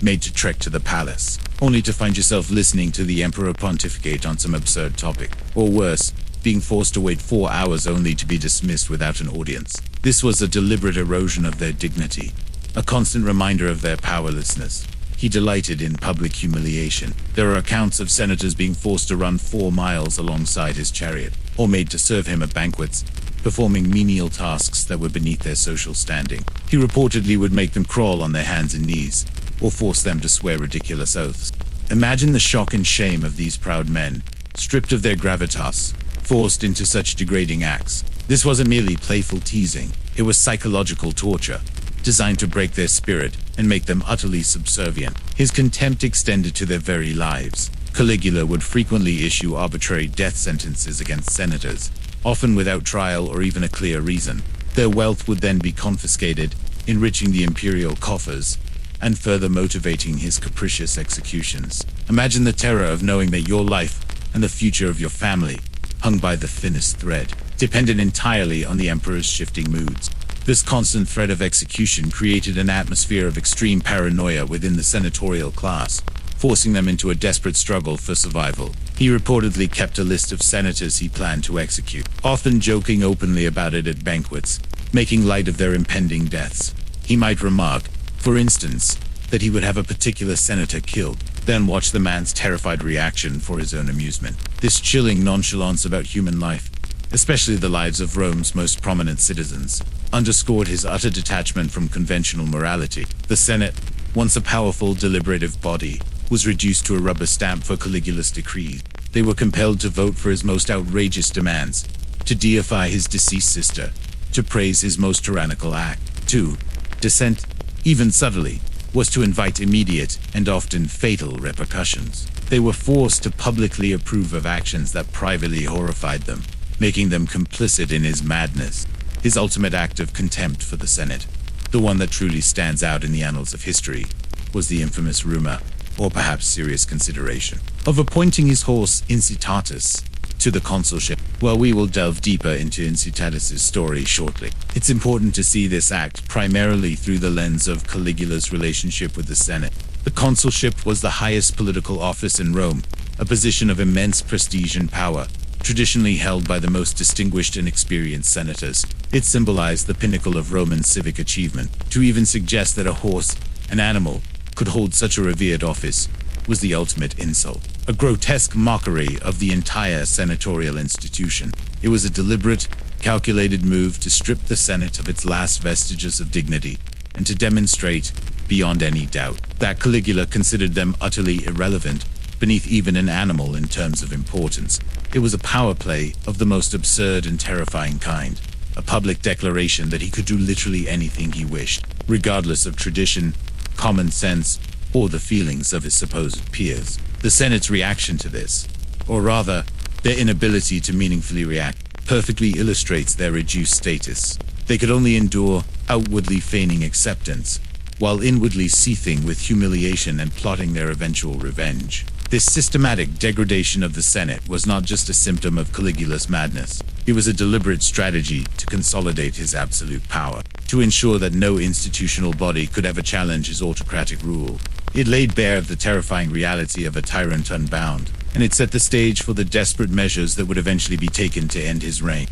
made to trek to the palace, only to find yourself listening to the emperor pontificate on some absurd topic. Or worse, being forced to wait 4 hours only to be dismissed without an audience. This was a deliberate erosion of their dignity, a constant reminder of their powerlessness. He delighted in public humiliation. There are accounts of senators being forced to run 4 miles alongside his chariot, or made to serve him at banquets, performing menial tasks that were beneath their social standing. He reportedly would make them crawl on their hands and knees, or force them to swear ridiculous oaths. Imagine the shock and shame of these proud men, stripped of their gravitas, forced into such degrading acts. This wasn't merely playful teasing, it was psychological torture, designed to break their spirit and make them utterly subservient. His contempt extended to their very lives. Caligula would frequently issue arbitrary death sentences against senators, often without trial or even a clear reason. Their wealth would then be confiscated, enriching the imperial coffers and further motivating his capricious executions. Imagine the terror of knowing that your life and the future of your family hung by the thinnest thread, dependent entirely on the emperor's shifting moods. This constant threat of execution created an atmosphere of extreme paranoia within the senatorial class, forcing them into a desperate struggle for survival. He reportedly kept a list of senators he planned to execute, often joking openly about it at banquets, making light of their impending deaths. He might remark, for instance, that he would have a particular senator killed, then watch the man's terrified reaction for his own amusement. This chilling nonchalance about human life, especially the lives of Rome's most prominent citizens, underscored his utter detachment from conventional morality. The Senate, once a powerful deliberative body, was reduced to a rubber stamp for Caligula's decrees. They were compelled to vote for his most outrageous demands, to deify his deceased sister, to praise his most tyrannical act. 2. Dissent, even subtly, was to invite immediate and often fatal repercussions. They were forced to publicly approve of actions that privately horrified them, making them complicit in his madness. His ultimate act of contempt for the Senate, the one that truly stands out in the annals of history, was the infamous rumor, or perhaps serious consideration, of appointing his horse Incitatus to the consulship. Well, we will delve deeper into Incitatus' story shortly. It's important to see this act primarily through the lens of Caligula's relationship with the Senate. The consulship was the highest political office in Rome, a position of immense prestige and power, traditionally held by the most distinguished and experienced senators. It symbolized the pinnacle of Roman civic achievement. To even suggest that a horse, an animal, could hold such a revered office was the ultimate insult, a grotesque mockery of the entire senatorial institution. It was a deliberate, calculated move to strip the Senate of its last vestiges of dignity and to demonstrate, beyond any doubt, that Caligula considered them utterly irrelevant, beneath even an animal in terms of importance. It was a power play of the most absurd and terrifying kind, a public declaration that he could do literally anything he wished, regardless of tradition, common sense, or the feelings of his supposed peers. The Senate's reaction to this, or rather, their inability to meaningfully react, perfectly illustrates their reduced status. They could only endure, outwardly feigning acceptance, while inwardly seething with humiliation and plotting their eventual revenge. This systematic degradation of the Senate was not just a symptom of Caligula's madness. It was a deliberate strategy to consolidate his absolute power, to ensure that no institutional body could ever challenge his autocratic rule. It laid bare the terrifying reality of a tyrant unbound, and it set the stage for the desperate measures that would eventually be taken to end his reign.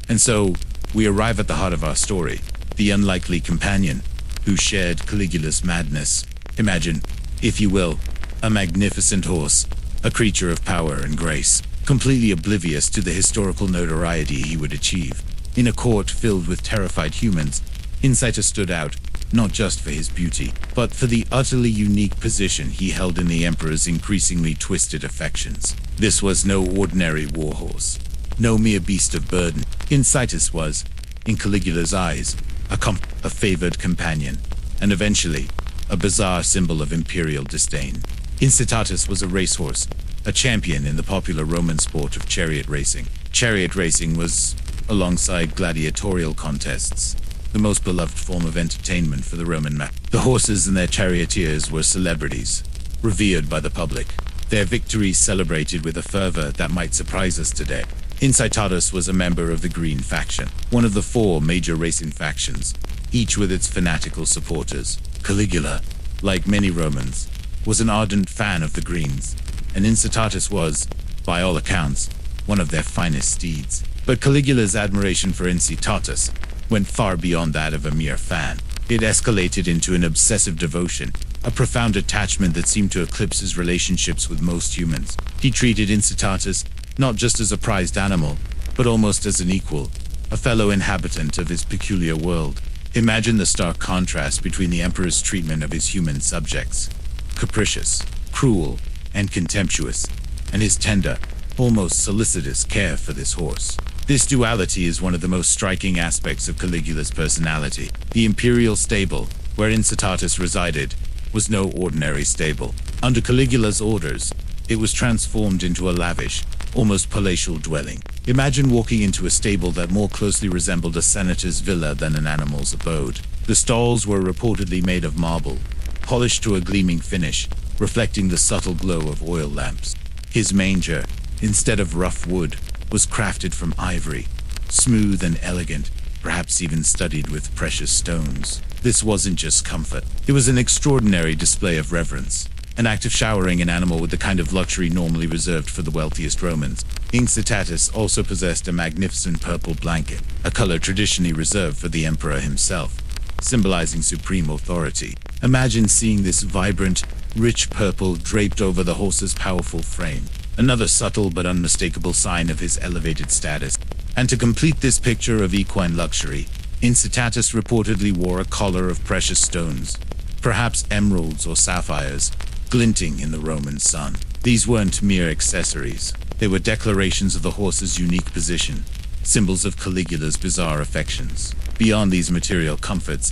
And so, we arrive at the heart of our story, the unlikely companion who shared Caligula's madness. Imagine, if you will, a magnificent horse, a creature of power and grace, completely oblivious to the historical notoriety he would achieve. In a court filled with terrified humans, Incitatus stood out, not just for his beauty, but for the utterly unique position he held in the emperor's increasingly twisted affections. This was no ordinary warhorse, no mere beast of burden. Incitatus was, in Caligula's eyes, a favored companion, and eventually, a bizarre symbol of imperial disdain. Incitatus was a racehorse, a champion in the popular Roman sport of chariot racing. Chariot racing was, alongside gladiatorial contests, the most beloved form of entertainment for the Roman man. The horses and their charioteers were celebrities, revered by the public, their victories celebrated with a fervor that might surprise us today. Incitatus was a member of the Green faction, one of the 4 major racing factions, each with its fanatical supporters. Caligula, like many Romans, was an ardent fan of the Greens, and Incitatus was, by all accounts, one of their finest steeds. But Caligula's admiration for Incitatus went far beyond that of a mere fan. It escalated into an obsessive devotion, a profound attachment that seemed to eclipse his relationships with most humans. He treated Incitatus not just as a prized animal, but almost as an equal, a fellow inhabitant of his peculiar world. Imagine the stark contrast between the emperor's treatment of his human subjects, capricious, cruel, and contemptuous, and his tender, almost solicitous care for this horse. This duality is one of the most striking aspects of Caligula's personality. The imperial stable, where Incitatus resided, was no ordinary stable. Under Caligula's orders, it was transformed into a lavish, almost palatial dwelling. Imagine walking into a stable that more closely resembled a senator's villa than an animal's abode. The stalls were reportedly made of marble, polished to a gleaming finish, reflecting the subtle glow of oil lamps. His manger, instead of rough wood, was crafted from ivory, smooth and elegant, perhaps even studded with precious stones. This wasn't just comfort. It was an extraordinary display of reverence, an act of showering an animal with the kind of luxury normally reserved for the wealthiest Romans. Incitatus also possessed a magnificent purple blanket, a color traditionally reserved for the emperor himself, symbolizing supreme authority. Imagine seeing this vibrant, rich purple draped over the horse's powerful frame, another subtle but unmistakable sign of his elevated status. And to complete this picture of equine luxury, Incitatus reportedly wore a collar of precious stones, perhaps emeralds or sapphires, glinting in the Roman sun. These weren't mere accessories. They were declarations of the horse's unique position, symbols of Caligula's bizarre affections. Beyond these material comforts,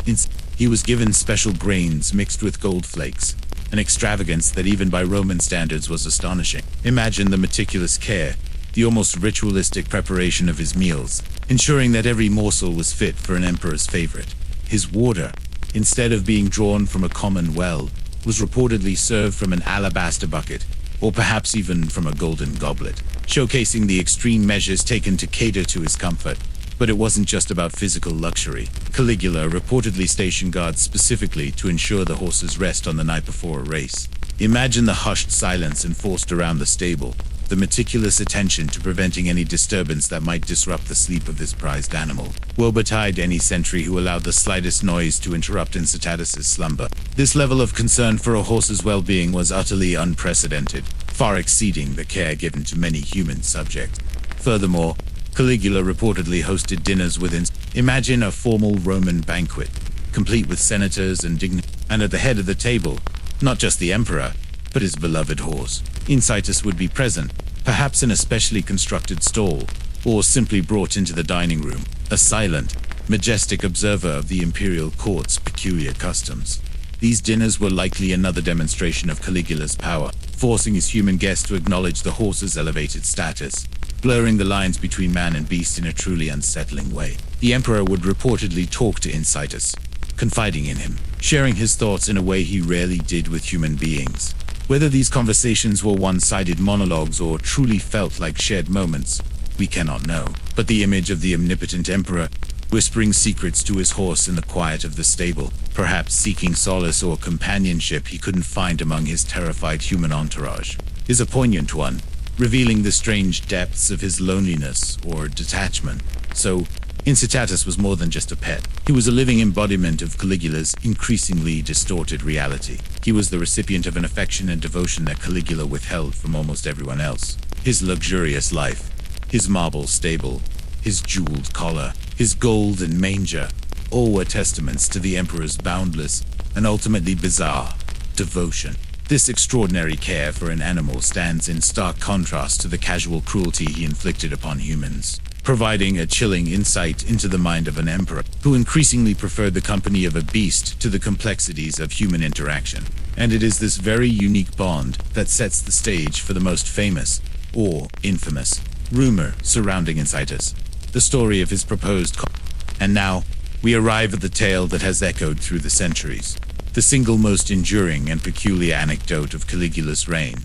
he was given special grains mixed with gold flakes, an extravagance that even by Roman standards was astonishing. Imagine the meticulous care, the almost ritualistic preparation of his meals, ensuring that every morsel was fit for an emperor's favorite. His water, instead of being drawn from a common well, was reportedly served from an alabaster bucket, or perhaps even from a golden goblet, showcasing the extreme measures taken to cater to his comfort. But it wasn't just about physical luxury. Caligula reportedly stationed guards specifically to ensure the horses rest on the night before a race. Imagine the hushed silence enforced around the stable, the meticulous attention to preventing any disturbance that might disrupt the sleep of this prized animal. Woe betide any sentry who allowed the slightest noise to interrupt Incitatus's slumber. This level of concern for a horse's well-being was utterly unprecedented, far exceeding the care given to many human subjects. Furthermore, Caligula reportedly hosted dinners within. Imagine a formal Roman banquet, complete with senators and dignitaries, and at the head of the table, not just the emperor, but his beloved horse. Incitatus would be present, perhaps in a specially constructed stall, or simply brought into the dining room, a silent, majestic observer of the imperial court's peculiar customs. These dinners were likely another demonstration of Caligula's power, forcing his human guests to acknowledge the horse's elevated status, blurring the lines between man and beast in a truly unsettling way. The emperor would reportedly talk to Incitatus, confiding in him, sharing his thoughts in a way he rarely did with human beings. Whether these conversations were one-sided monologues or truly felt like shared moments, we cannot know. But the image of the omnipotent emperor, whispering secrets to his horse in the quiet of the stable, perhaps seeking solace or companionship he couldn't find among his terrified human entourage, is a poignant one, revealing the strange depths of his loneliness or detachment. So, Incitatus was more than just a pet. He was a living embodiment of Caligula's increasingly distorted reality. He was the recipient of an affection and devotion that Caligula withheld from almost everyone else. His luxurious life, his marble stable, his jeweled collar, his golden manger, all were testaments to the emperor's boundless and ultimately bizarre devotion. This extraordinary care for an animal stands in stark contrast to the casual cruelty he inflicted upon humans, providing a chilling insight into the mind of an emperor who increasingly preferred the company of a beast to the complexities of human interaction. And it is this very unique bond that sets the stage for the most famous, or infamous, rumor surrounding Incitatus, the story of his proposed And now, we arrive at the tale that has echoed through the centuries, the single most enduring and peculiar anecdote of Caligula's reign,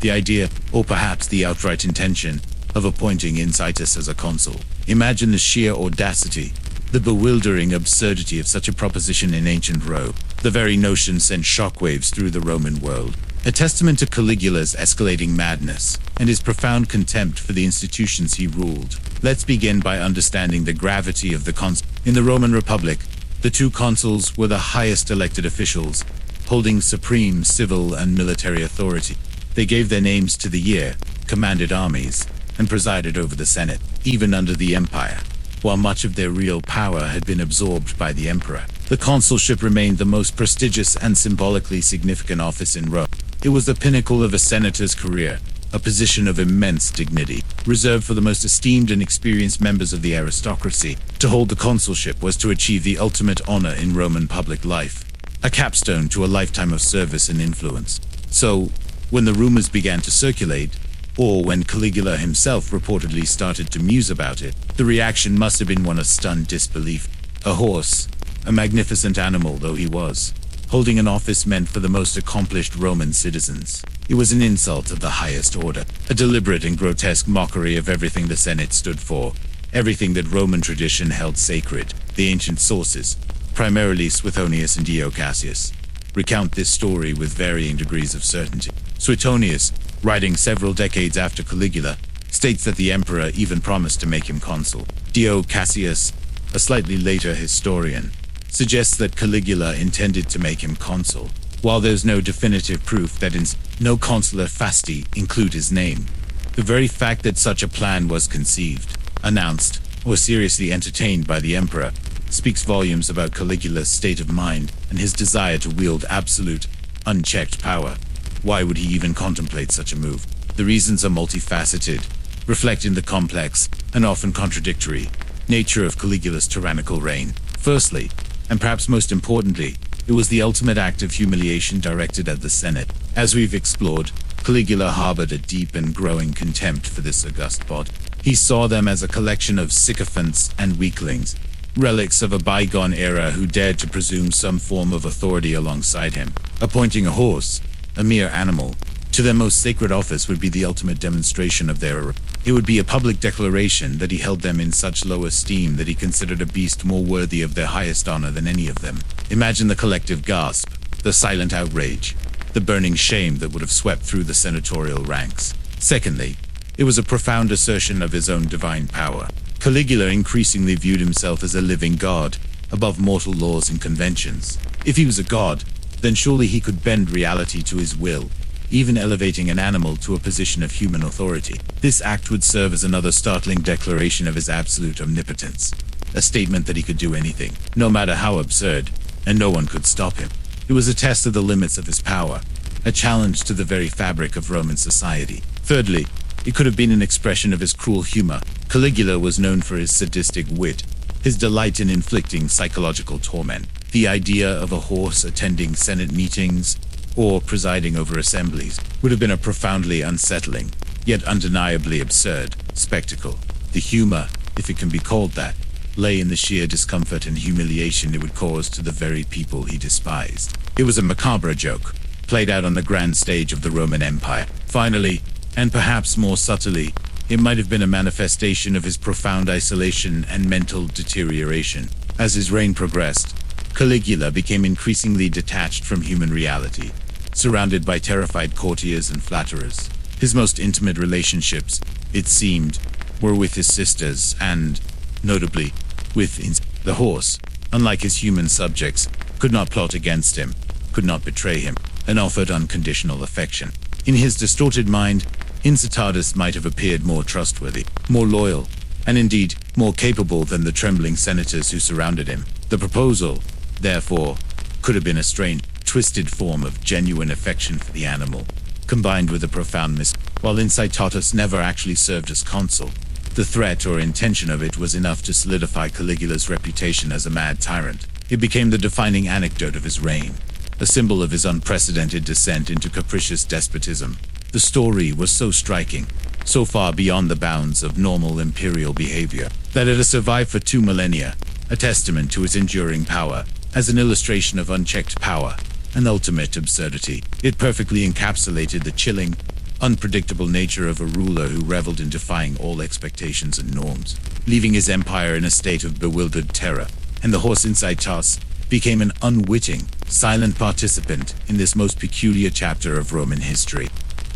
the idea, or perhaps the outright intention, of appointing Incitatus as a consul. Imagine the sheer audacity, the bewildering absurdity of such a proposition in ancient Rome. The very notion sent shockwaves through the Roman world, a testament to Caligula's escalating madness and his profound contempt for the institutions he ruled. Let's begin by understanding the gravity of the consul. In the Roman Republic, the two consuls were the highest elected officials, holding supreme civil and military authority. They gave their names to the year, commanded armies, and presided over the Senate, even under the empire. While much of their real power had been absorbed by the emperor, the consulship remained the most prestigious and symbolically significant office in Rome. It was the pinnacle of a senator's career, a position of immense dignity, reserved for the most esteemed and experienced members of the aristocracy. To hold the consulship was to achieve the ultimate honor in Roman public life, a capstone to a lifetime of service and influence. So, when the rumors began to circulate, or when Caligula himself reportedly started to muse about it, the reaction must have been one of stunned disbelief. A horse, a magnificent animal though he was, holding an office meant for the most accomplished Roman citizens. It was an insult of the highest order, a deliberate and grotesque mockery of everything the Senate stood for, everything that Roman tradition held sacred. The ancient sources, primarily Suetonius and Dio Cassius, recount this story with varying degrees of certainty. Suetonius, writing several decades after Caligula, states that the emperor even promised to make him consul. Dio Cassius, a slightly later historian, suggests that Caligula intended to make him consul, while there's no definitive proof that no consular fasti include his name. The very fact that such a plan was conceived, announced, or seriously entertained by the emperor speaks volumes about Caligula's state of mind and his desire to wield absolute, unchecked power. Why would he even contemplate such a move? The reasons are multifaceted, reflecting the complex and often contradictory nature of Caligula's tyrannical reign. Firstly, and perhaps most importantly, it was the ultimate act of humiliation directed at the Senate. As we've explored, Caligula harbored a deep and growing contempt for this august body. He saw them as a collection of sycophants and weaklings, relics of a bygone era who dared to presume some form of authority alongside him. Appointing a horse, a mere animal, to their most sacred office would be the ultimate demonstration of their error. It would be a public declaration that he held them in such low esteem that he considered a beast more worthy of their highest honor than any of them. Imagine the collective gasp, the silent outrage, the burning shame that would have swept through the senatorial ranks. Secondly, it was a profound assertion of his own divine power. Caligula increasingly viewed himself as a living god, above mortal laws and conventions. If he was a god, then surely he could bend reality to his will, even elevating an animal to a position of human authority. This act would serve as another startling declaration of his absolute omnipotence, a statement that he could do anything, no matter how absurd, and no one could stop him. It was a test of the limits of his power, a challenge to the very fabric of Roman society. Thirdly, it could have been an expression of his cruel humor. Caligula was known for his sadistic wit, his delight in inflicting psychological torment. The idea of a horse attending Senate meetings or presiding over assemblies would have been a profoundly unsettling, yet undeniably absurd, spectacle. The humor, if it can be called that, lay in the sheer discomfort and humiliation it would cause to the very people he despised. It was a macabre joke, played out on the grand stage of the Roman Empire. Finally, and perhaps more subtly, it might have been a manifestation of his profound isolation and mental deterioration. As his reign progressed, Caligula became increasingly detached from human reality, surrounded by terrified courtiers and flatterers. His most intimate relationships, it seemed, were with his sisters and, notably, with the horse. Unlike his human subjects, could not plot against him, could not betray him, and offered unconditional affection. In his distorted mind, Incitatus might have appeared more trustworthy, more loyal, and indeed, more capable than the trembling senators who surrounded him. The proposal, therefore, could have been a strange, twisted form of genuine affection for the animal, combined with a profound While Incitatus never actually served as consul, the threat or intention of it was enough to solidify Caligula's reputation as a mad tyrant. It became the defining anecdote of his reign, a symbol of his unprecedented descent into capricious despotism. The story was so striking, so far beyond the bounds of normal imperial behavior, that it has survived for 2 millennia, a testament to its enduring power, as an illustration of unchecked power and ultimate absurdity. It perfectly encapsulated the chilling, unpredictable nature of a ruler who reveled in defying all expectations and norms, leaving his empire in a state of bewildered terror. And the horse Incitatus became an unwitting, silent participant in this most peculiar chapter of Roman history.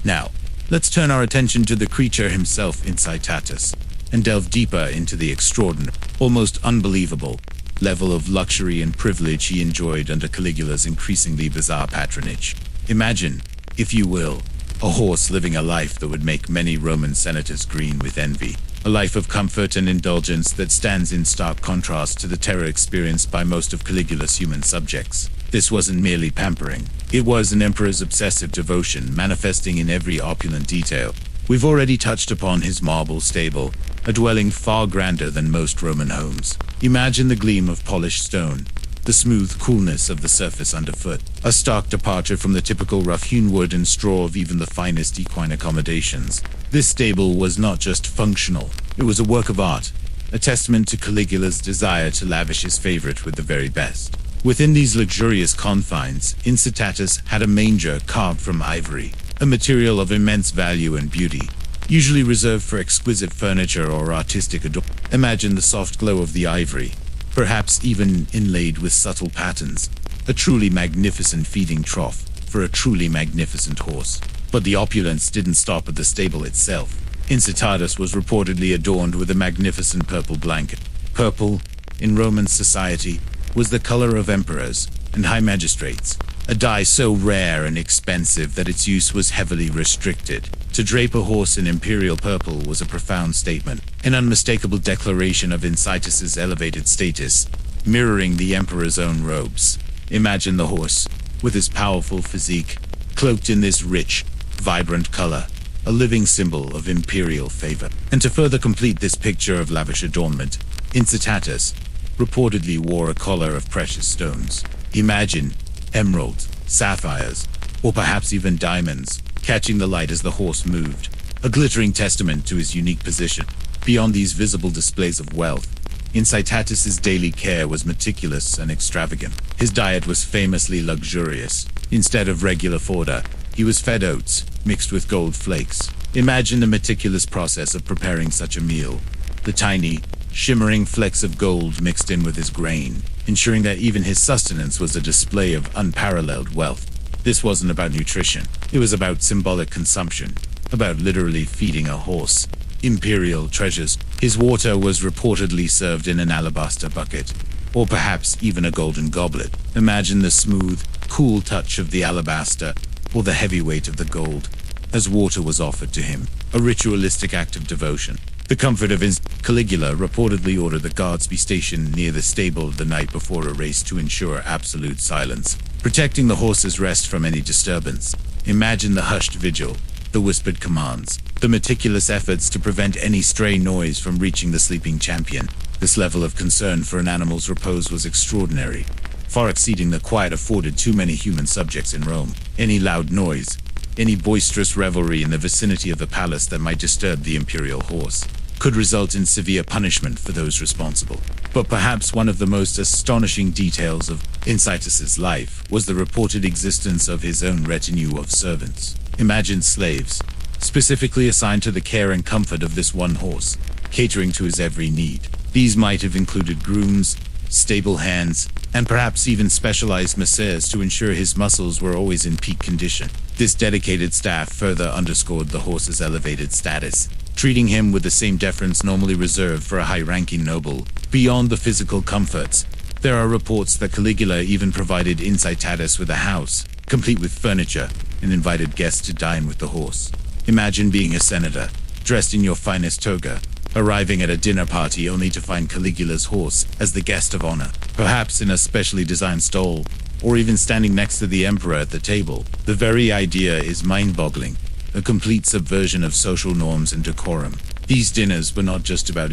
Now, let's turn our attention to the creature himself, Incitatus, and delve deeper into the extraordinary, almost unbelievable, level of luxury and privilege he enjoyed under Caligula's increasingly bizarre patronage. Imagine, if you will, a horse living a life that would make many Roman senators green with envy. A life of comfort and indulgence that stands in stark contrast to the terror experienced by most of Caligula's human subjects. This wasn't merely pampering. It was an emperor's obsessive devotion manifesting in every opulent detail. We've already touched upon his marble stable, a dwelling far grander than most Roman homes. Imagine the gleam of polished stone, the smooth coolness of the surface underfoot, a stark departure from the typical rough-hewn wood and straw of even the finest equine accommodations. This stable was not just functional, it was a work of art, a testament to Caligula's desire to lavish his favorite with the very best. Within these luxurious confines, Incitatus had a manger carved from ivory, a material of immense value and beauty, usually reserved for exquisite furniture or artistic adornment. Imagine the soft glow of the ivory, perhaps even inlaid with subtle patterns, a truly magnificent feeding trough for a truly magnificent horse. But the opulence didn't stop at the stable itself. Incitatus was reportedly adorned with a magnificent purple blanket. Purple, in Roman society, was the color of emperors and high magistrates, a dye so rare and expensive that its use was heavily restricted. To drape a horse in imperial purple was a profound statement, an unmistakable declaration of Incitus's elevated status, mirroring the emperor's own robes. Imagine the horse, with his powerful physique, cloaked in this rich, vibrant color, a living symbol of imperial favor. And to further complete this picture of lavish adornment, Incitatus reportedly wore a collar of precious stones. Imagine emeralds, sapphires, or perhaps even diamonds, catching the light as the horse moved, a glittering testament to his unique position. Beyond these visible displays of wealth, Incitatus's daily care was meticulous and extravagant. His diet was famously luxurious. Instead of regular fodder, he was fed oats, mixed with gold flakes. Imagine the meticulous process of preparing such a meal. The tiny, shimmering flecks of gold mixed in with his grain, ensuring that even his sustenance was a display of unparalleled wealth. This wasn't about nutrition. It was about symbolic consumption, about literally feeding a horse imperial treasures. His water was reportedly served in an alabaster bucket, or perhaps even a golden goblet. Imagine the smooth, cool touch of the alabaster, or the heavy weight of the gold, as water was offered to him, a ritualistic act of devotion. The comfort of Caligula reportedly ordered the guards be stationed near the stable the night before a race to ensure absolute silence, protecting the horse's rest from any disturbance. Imagine the hushed vigil, the whispered commands, the meticulous efforts to prevent any stray noise from reaching the sleeping champion. This level of concern for an animal's repose was extraordinary, far exceeding the quiet afforded too many human subjects in Rome. Any loud noise, any boisterous revelry in the vicinity of the palace that might disturb the imperial horse, could result in severe punishment for those responsible. But perhaps one of the most astonishing details of Incitus's life was the reported existence of his own retinue of servants. Imagine slaves, specifically assigned to the care and comfort of this one horse, catering to his every need. These might have included grooms, stable hands, and perhaps even specialized masseurs to ensure his muscles were always in peak condition. This dedicated staff further underscored the horse's elevated status, treating him with the same deference normally reserved for a high-ranking noble. Beyond the physical comforts, there are reports that Caligula even provided Incitatus with a house, complete with furniture, and invited guests to dine with the horse. Imagine being a senator, dressed in your finest toga, arriving at a dinner party only to find Caligula's horse as the guest of honor, perhaps in a specially designed stall, or even standing next to the emperor at the table. The very idea is mind-boggling, a complete subversion of social norms and decorum. These dinners were not just about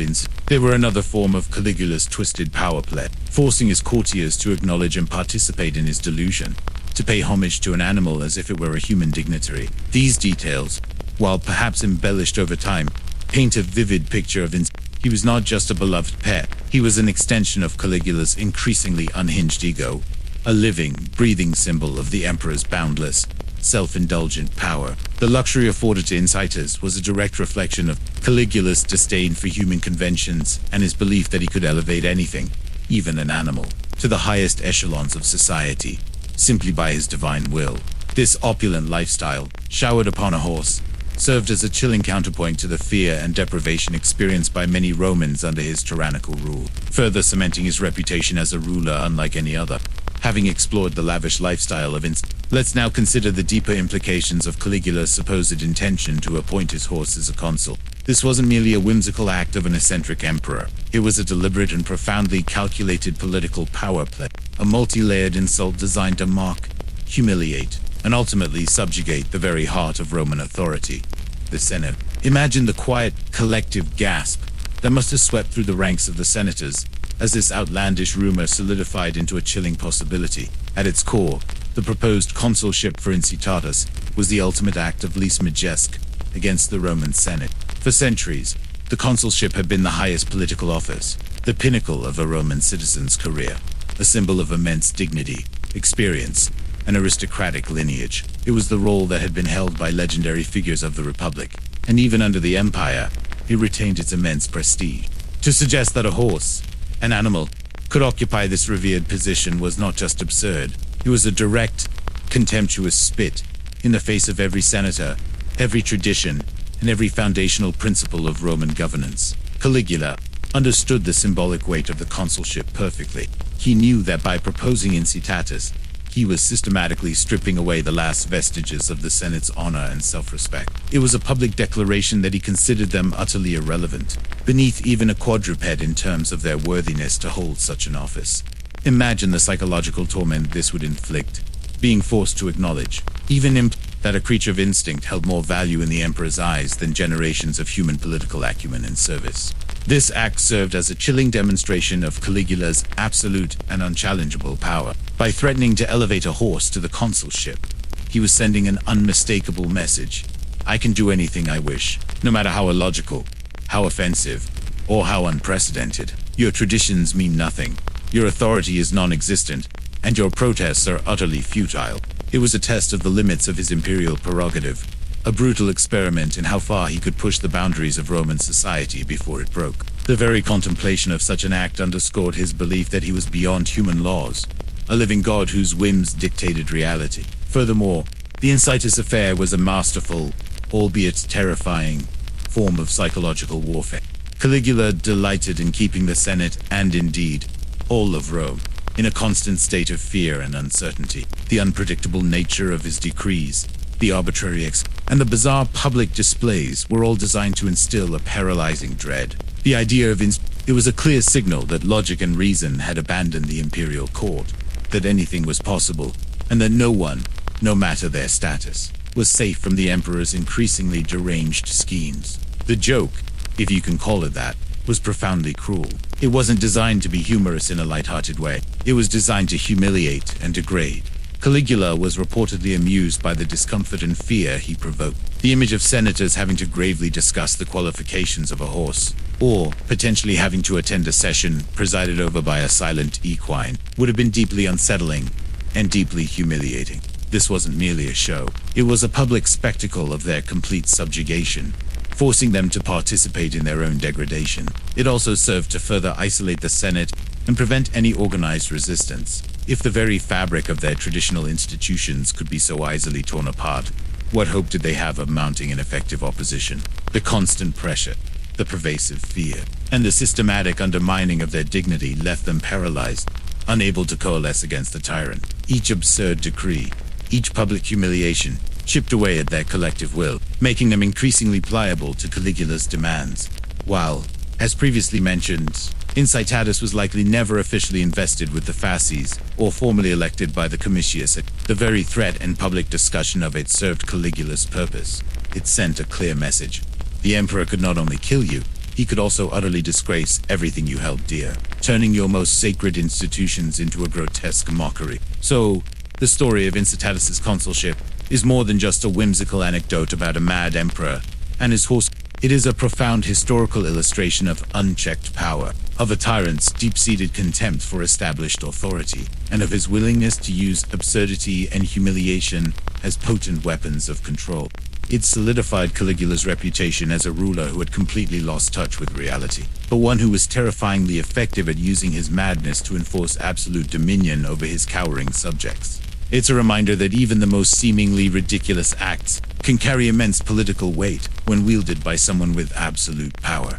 they were another form of Caligula's twisted power play, forcing his courtiers to acknowledge and participate in his delusion, to pay homage to an animal as if it were a human dignitary. These details, while perhaps embellished over time, paint a vivid picture of he was not just a beloved pet, he was an extension of Caligula's increasingly unhinged ego, a living, breathing symbol of the emperor's boundless, self-indulgent power. The luxury afforded to Incitatus was a direct reflection of Caligula's disdain for human conventions and his belief that he could elevate anything, even an animal, to the highest echelons of society, simply by his divine will. This opulent lifestyle, showered upon a horse, served as a chilling counterpoint to the fear and deprivation experienced by many Romans under his tyrannical rule, further cementing his reputation as a ruler unlike any other. Having explored the lavish lifestyle of let's now consider the deeper implications of Caligula's supposed intention to appoint his horse as a consul. This wasn't merely a whimsical act of an eccentric emperor. It was a deliberate and profoundly calculated political power play, a multi-layered insult designed to mock, humiliate, and ultimately subjugate the very heart of Roman authority. the Senate. Imagine the quiet, collective gasp that must have swept through the ranks of the senators as this outlandish rumor solidified into a chilling possibility. At its core, the proposed consulship for Incitatus was the ultimate act of lèse majesté against the Roman Senate. For centuries, the consulship had been the highest political office, the pinnacle of a Roman citizen's career, a symbol of immense dignity, experience, and aristocratic lineage. It was the role that had been held by legendary figures of the Republic, and even under the Empire, it retained its immense prestige. To suggest that a horse, an animal, could occupy this revered position was not just absurd, it was a direct, contemptuous spit in the face of every senator, every tradition, and every foundational principle of Roman governance. Caligula understood the symbolic weight of the consulship perfectly. He knew that by proposing Incitatus, he was systematically stripping away the last vestiges of the Senate's honor and self-respect. It was a public declaration that he considered them utterly irrelevant, beneath even a quadruped in terms of their worthiness to hold such an office. Imagine the psychological torment this would inflict, being forced to acknowledge, even that a creature of instinct held more value in the emperor's eyes than generations of human political acumen and service. This act served as a chilling demonstration of Caligula's absolute and unchallengeable power. By threatening to elevate a horse to the consulship, he was sending an unmistakable message. I can do anything I wish, no matter how illogical, how offensive, or how unprecedented. Your traditions mean nothing, your authority is non-existent, and your protests are utterly futile. It was a test of the limits of his imperial prerogative, a brutal experiment in how far he could push the boundaries of Roman society before it broke. The very contemplation of such an act underscored his belief that he was beyond human laws, a living god whose whims dictated reality. Furthermore, the Incitatus affair was a masterful, albeit terrifying, form of psychological warfare. Caligula delighted in keeping the Senate, and indeed, all of Rome, in a constant state of fear and uncertainty. The unpredictable nature of his decrees, the arbitrary and the bizarre public displays were all designed to instill a paralyzing dread. The idea of it was a clear signal that logic and reason had abandoned the imperial court, that anything was possible, and that no one, no matter their status, was safe from the emperor's increasingly deranged schemes. The joke, if you can call it that, was profoundly cruel. It wasn't designed to be humorous in a light-hearted way. It was designed to humiliate and degrade. Caligula was reportedly amused by the discomfort and fear he provoked. The image of senators having to gravely discuss the qualifications of a horse, or potentially having to attend a session presided over by a silent equine, would have been deeply unsettling and deeply humiliating. This wasn't merely a show. It was a public spectacle of their complete subjugation, forcing them to participate in their own degradation. It also served to further isolate the Senate and prevent any organized resistance. If the very fabric of their traditional institutions could be so easily torn apart, what hope did they have of mounting an effective opposition? The constant pressure, the pervasive fear, and the systematic undermining of their dignity left them paralyzed, unable to coalesce against the tyrant. Each absurd decree, each public humiliation, chipped away at their collective will, making them increasingly pliable to Caligula's demands. While, as previously mentioned, Incitatus was likely never officially invested with the fasces, or formally elected by the comitius, the very threat and public discussion of it served Caligula's purpose. It sent a clear message. The emperor could not only kill you, he could also utterly disgrace everything you held dear, turning your most sacred institutions into a grotesque mockery. So, the story of Incitatus's consulship is more than just a whimsical anecdote about a mad emperor and his horse. It is a profound historical illustration of unchecked power, of a tyrant's deep-seated contempt for established authority, and of his willingness to use absurdity and humiliation as potent weapons of control. It solidified Caligula's reputation as a ruler who had completely lost touch with reality, but one who was terrifyingly effective at using his madness to enforce absolute dominion over his cowering subjects. It's a reminder that even the most seemingly ridiculous acts can carry immense political weight when wielded by someone with absolute power.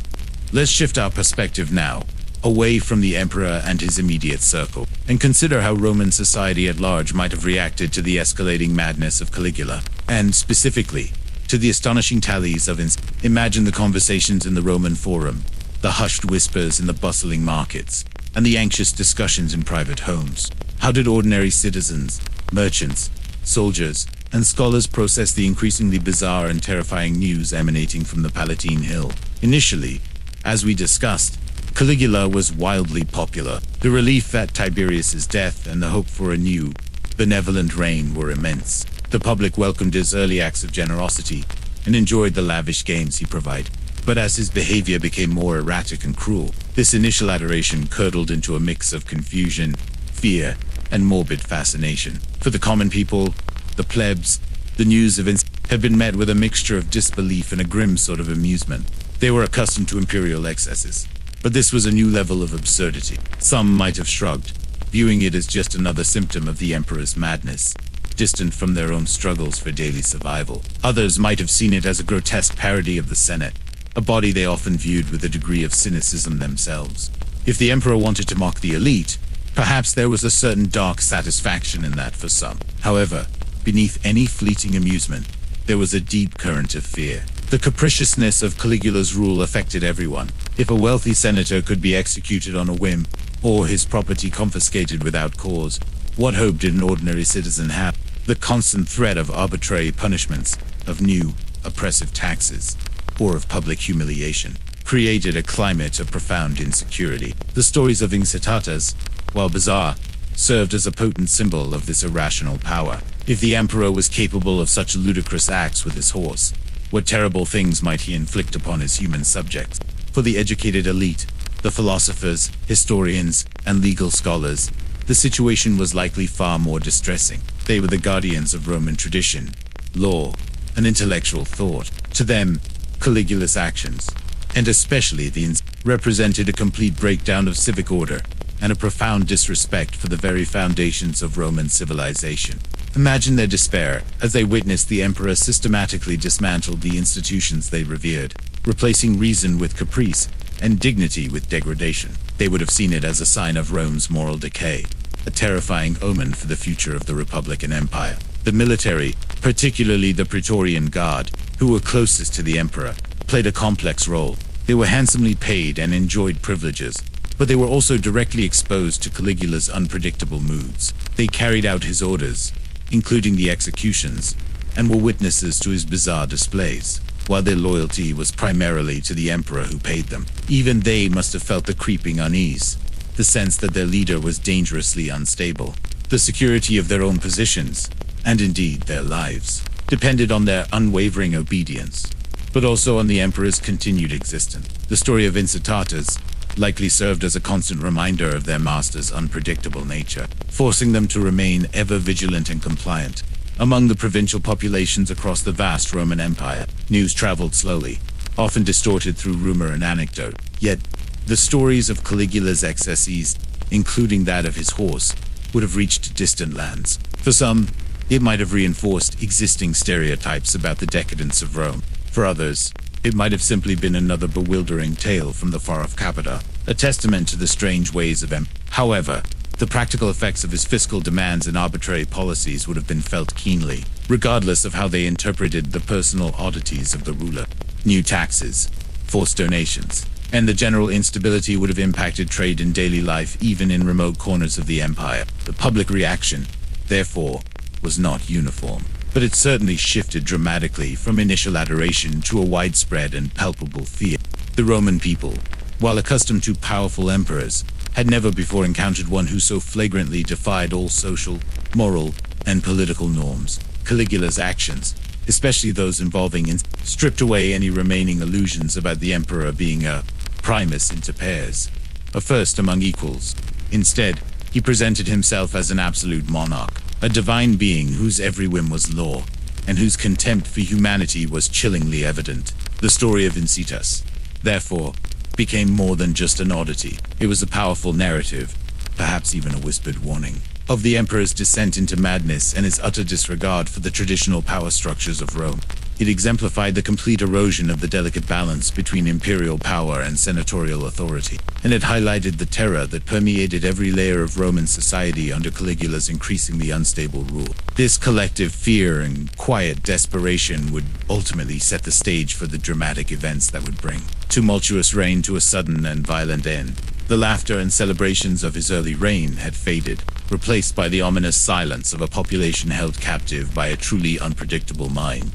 Let's shift our perspective now, away from the emperor and his immediate circle, and consider how Roman society at large might have reacted to the escalating madness of Caligula, and specifically, to the astonishing tallies of Imagine the conversations in the Roman Forum, the hushed whispers in the bustling markets, and the anxious discussions in private homes. How did ordinary citizens, merchants, soldiers, and scholars processed the increasingly bizarre and terrifying news emanating from the Palatine Hill. Initially, as we discussed, Caligula was wildly popular. The relief at Tiberius's death and the hope for a new, benevolent reign were immense. The public welcomed his early acts of generosity and enjoyed the lavish gains he provided. But as his behavior became more erratic and cruel, this initial adoration curdled into a mix of confusion, fear, and morbid fascination. For the common people, the plebs, the news of had been met with a mixture of disbelief and a grim sort of amusement. They were accustomed to imperial excesses, but this was a new level of absurdity. Some might have shrugged, viewing it as just another symptom of the emperor's madness, distant from their own struggles for daily survival. Others might have seen it as a grotesque parody of the Senate, a body they often viewed with a degree of cynicism themselves. If the emperor wanted to mock the elite, perhaps there was a certain dark satisfaction in that for some. However, beneath any fleeting amusement, there was a deep current of fear. The capriciousness of Caligula's rule affected everyone. If a wealthy senator could be executed on a whim, or his property confiscated without cause, what hope did an ordinary citizen have? The constant threat of arbitrary punishments, of new, oppressive taxes, or of public humiliation, created a climate of profound insecurity. The stories of Incitatus, while bizarre, served as a potent symbol of this irrational power. If the emperor was capable of such ludicrous acts with his horse, what terrible things might he inflict upon his human subjects? For the educated elite, the philosophers, historians, and legal scholars, the situation was likely far more distressing. They were the guardians of Roman tradition, law, and intellectual thought. To them, Caligula's actions, and especially the represented a complete breakdown of civic order and a profound disrespect for the very foundations of Roman civilization. Imagine their despair as they witnessed the emperor systematically dismantle the institutions they revered, replacing reason with caprice and dignity with degradation. They would have seen it as a sign of Rome's moral decay, a terrifying omen for the future of the Republic and Empire. The military, particularly the Praetorian Guard, who were closest to the emperor, played a complex role. They were handsomely paid and enjoyed privileges, but they were also directly exposed to Caligula's unpredictable moods. They carried out his orders, including the executions, and were witnesses to his bizarre displays. While their loyalty was primarily to the emperor who paid them, even they must have felt the creeping unease, the sense that their leader was dangerously unstable. The security of their own positions, and indeed their lives, depended on their unwavering obedience, but also on the emperor's continued existence. The story of Incitatus likely served as a constant reminder of their master's unpredictable nature, forcing them to remain ever vigilant and compliant. Among the provincial populations across the vast Roman Empire, news traveled slowly, often distorted through rumor and anecdote. Yet, the stories of Caligula's excesses, including that of his horse, would have reached distant lands. For some, it might have reinforced existing stereotypes about the decadence of Rome. For others, it might have simply been another bewildering tale from the far-off Capita, a testament to the strange ways of However, the practical effects of his fiscal demands and arbitrary policies would have been felt keenly, regardless of how they interpreted the personal oddities of the ruler. New taxes, forced donations, and the general instability would have impacted trade and daily life even in remote corners of the empire. The public reaction, therefore, was not uniform, but it certainly shifted dramatically from initial adoration to a widespread and palpable fear. The Roman people, while accustomed to powerful emperors, had never before encountered one who so flagrantly defied all social, moral, and political norms. Caligula's actions, especially those involving stripped away any remaining illusions about the emperor being a primus inter pares, a first among equals. Instead, he presented himself as an absolute monarch, a divine being whose every whim was law, and whose contempt for humanity was chillingly evident. The story of Incitatus, therefore, became more than just an oddity. It was a powerful narrative, perhaps even a whispered warning, of the emperor's descent into madness and his utter disregard for the traditional power structures of Rome. It exemplified the complete erosion of the delicate balance between imperial power and senatorial authority, and it highlighted the terror that permeated every layer of Roman society under Caligula's increasingly unstable rule. This collective fear and quiet desperation would ultimately set the sage for the dramatic events that would bring tumultuous reign to a sudden and violent end. The laughter and celebrations of his early reign had faded, replaced by the ominous silence of a population held captive by a truly unpredictable mind.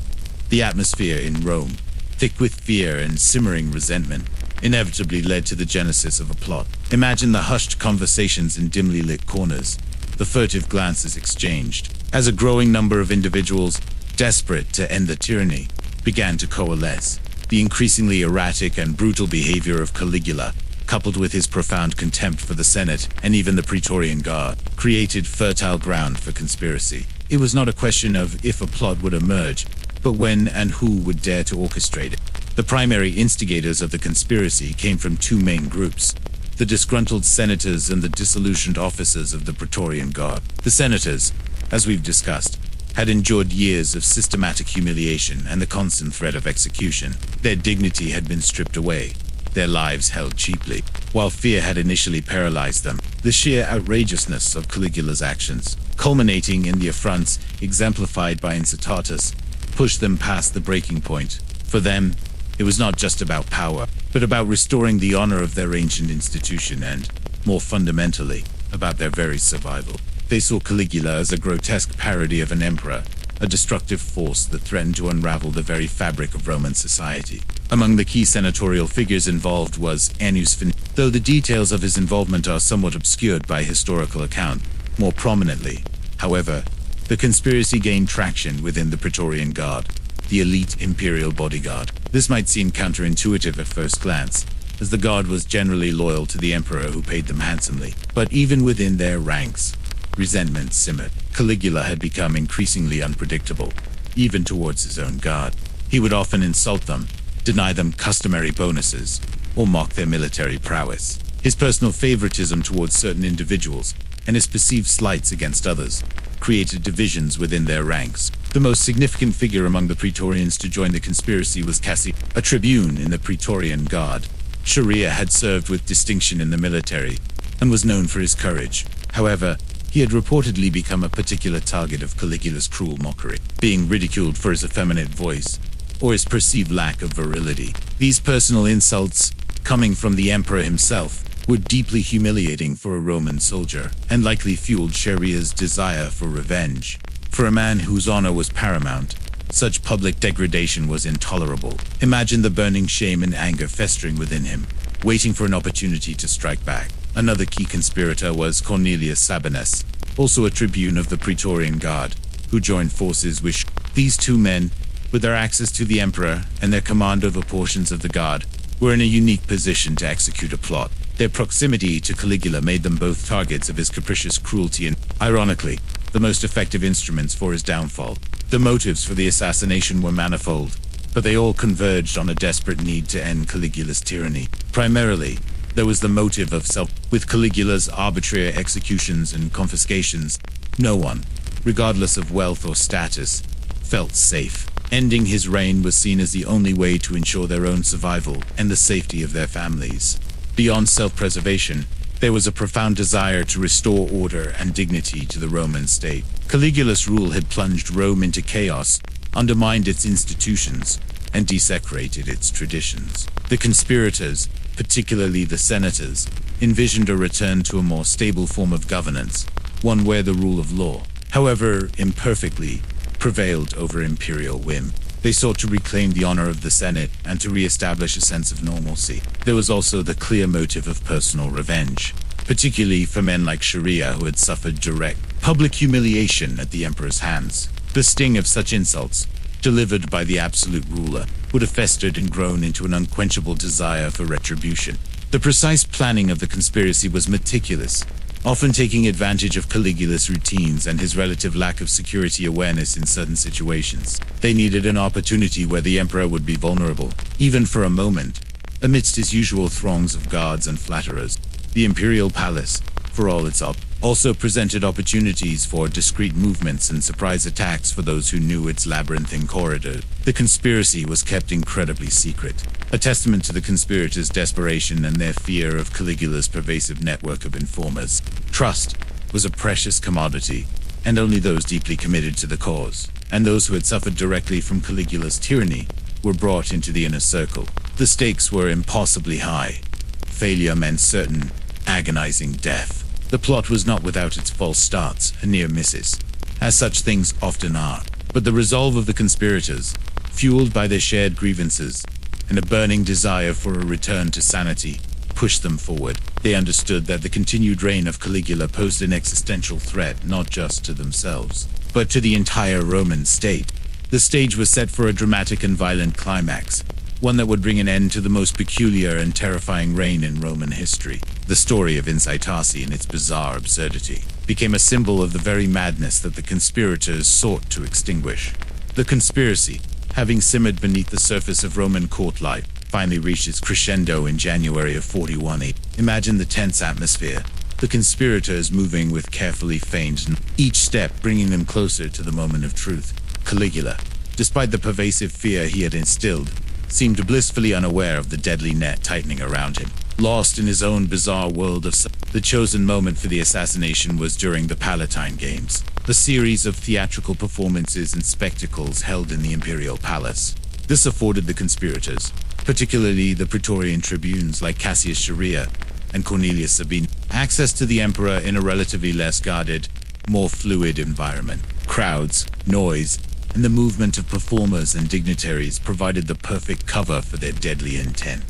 The atmosphere in Rome, thick with fear and simmering resentment, inevitably led to the genesis of a plot. Imagine the hushed conversations in dimly lit corners, the furtive glances exchanged, as a growing number of individuals, desperate to end the tyranny, began to coalesce. The increasingly erratic and brutal behavior of Caligula, coupled with his profound contempt for the Senate and even the Praetorian Guard, created fertile ground for conspiracy. It was not a question of if a plot would emerge, but when and who would dare to orchestrate it. The primary instigators of the conspiracy came from two main groups: the disgruntled senators and the disillusioned officers of the Praetorian Guard. The senators, as we've discussed, had endured years of systematic humiliation and the constant threat of execution. Their dignity had been stripped away, their lives held cheaply, while fear had initially paralyzed them. The sheer outrageousness of Caligula's actions, culminating in the affronts exemplified by Incitatus, pushed them past the breaking point. For them, it was not just about power, but about restoring the honor of their ancient institution and, more fundamentally, about their very survival. They saw Caligula as a grotesque parody of an emperor, a destructive force that threatened to unravel the very fabric of Roman society. Among the key senatorial figures involved was Annus Fin, though the details of his involvement are somewhat obscured by historical account. More prominently, however, the conspiracy gained traction within the Praetorian Guard, the elite imperial bodyguard. This might seem counterintuitive at first glance, as the guard was generally loyal to the emperor who paid them handsomely. But even within their ranks, resentment simmered. Caligula had become increasingly unpredictable, even towards his own guard. He would often insult them, deny them customary bonuses, or mock their military prowess. His personal favoritism towards certain individuals, and his perceived slights against others, created divisions within their ranks. The most significant figure among the Praetorians to join the conspiracy was Cassius, a tribune in the Praetorian Guard. Sharia had served with distinction in the military, and was known for his courage. However, he had reportedly become a particular target of Caligula's cruel mockery, being ridiculed for his effeminate voice, or his perceived lack of virility. These personal insults, coming from the emperor himself, were deeply humiliating for a Roman soldier, and likely fueled Sharia's desire for revenge. For a man whose honor was paramount, such public degradation was intolerable. Imagine the burning shame and anger festering within him, waiting for an opportunity to strike back. Another key conspirator was Cornelius Sabinus, also a tribune of the Praetorian Guard, who joined forces with These two men, with their access to the emperor and their command over portions of the guard, were in a unique position to execute a plot. Their proximity to Caligula made them both targets of his capricious cruelty and, ironically, the most effective instruments for his downfall. The motives for the assassination were manifold, but they all converged on a desperate need to end Caligula's tyranny. Primarily, there was the motive of self. With Caligula's arbitrary executions and confiscations, no one, regardless of wealth or status, felt safe. Ending his reign was seen as the only way to ensure their own survival and the safety of their families. Beyond self-preservation, there was a profound desire to restore order and dignity to the Roman state. Caligula's rule had plunged Rome into chaos, undermined its institutions, and desecrated its traditions. The conspirators, particularly the senators, envisioned a return to a more stable form of governance, one where the rule of law, however imperfectly, prevailed over imperial whim. They sought to reclaim the honor of the Senate and to re-establish a sense of normalcy. There was also the clear motive of personal revenge, particularly for men like Sharia who had suffered direct public humiliation at the emperor's hands. The sting of such insults, delivered by the absolute ruler, would have festered and grown into an unquenchable desire for retribution. The precise planning of the conspiracy was meticulous, often taking advantage of Caligula's routines and his relative lack of security awareness in certain situations. They needed an opportunity where the emperor would be vulnerable, even for a moment, amidst his usual throngs of guards and flatterers. The imperial palace, for all its also presented opportunities for discreet movements and surprise attacks for those who knew its labyrinthine corridor. The conspiracy was kept incredibly secret, a testament to the conspirators' desperation and their fear of Caligula's pervasive network of informers. Trust was a precious commodity, and only those deeply committed to the cause, and those who had suffered directly from Caligula's tyranny, were brought into the inner circle. The stakes were impossibly high. Failure meant certain agonizing death. The plot was not without its false starts and near misses, as such things often are. But the resolve of the conspirators, fueled by their shared grievances and a burning desire for a return to sanity, pushed them forward. They understood that the continued reign of Caligula posed an existential threat not just to themselves, but to the entire Roman state. The stage was set for a dramatic and violent climax, one that would bring an end to the most peculiar and terrifying reign in Roman history. The story of Incitatus and its bizarre absurdity became a symbol of the very madness that the conspirators sought to extinguish. The conspiracy, having simmered beneath the surface of Roman court life, finally reached its crescendo in January of 41 AD. Imagine the tense atmosphere, the conspirators moving with carefully feigned, each step bringing them closer to the moment of truth. Caligula, despite the pervasive fear he had instilled, seemed blissfully unaware of the deadly net tightening around him. Lost in his own bizarre world of the chosen moment for the assassination was during the Palatine Games, a series of theatrical performances and spectacles held in the Imperial Palace. This afforded the conspirators, particularly the Praetorian tribunes like Cassius Chaerea and Cornelius Sabine, access to the emperor in a relatively less guarded, more fluid environment. Crowds, noise, and the movement of performers and dignitaries provided the perfect cover for their deadly intent.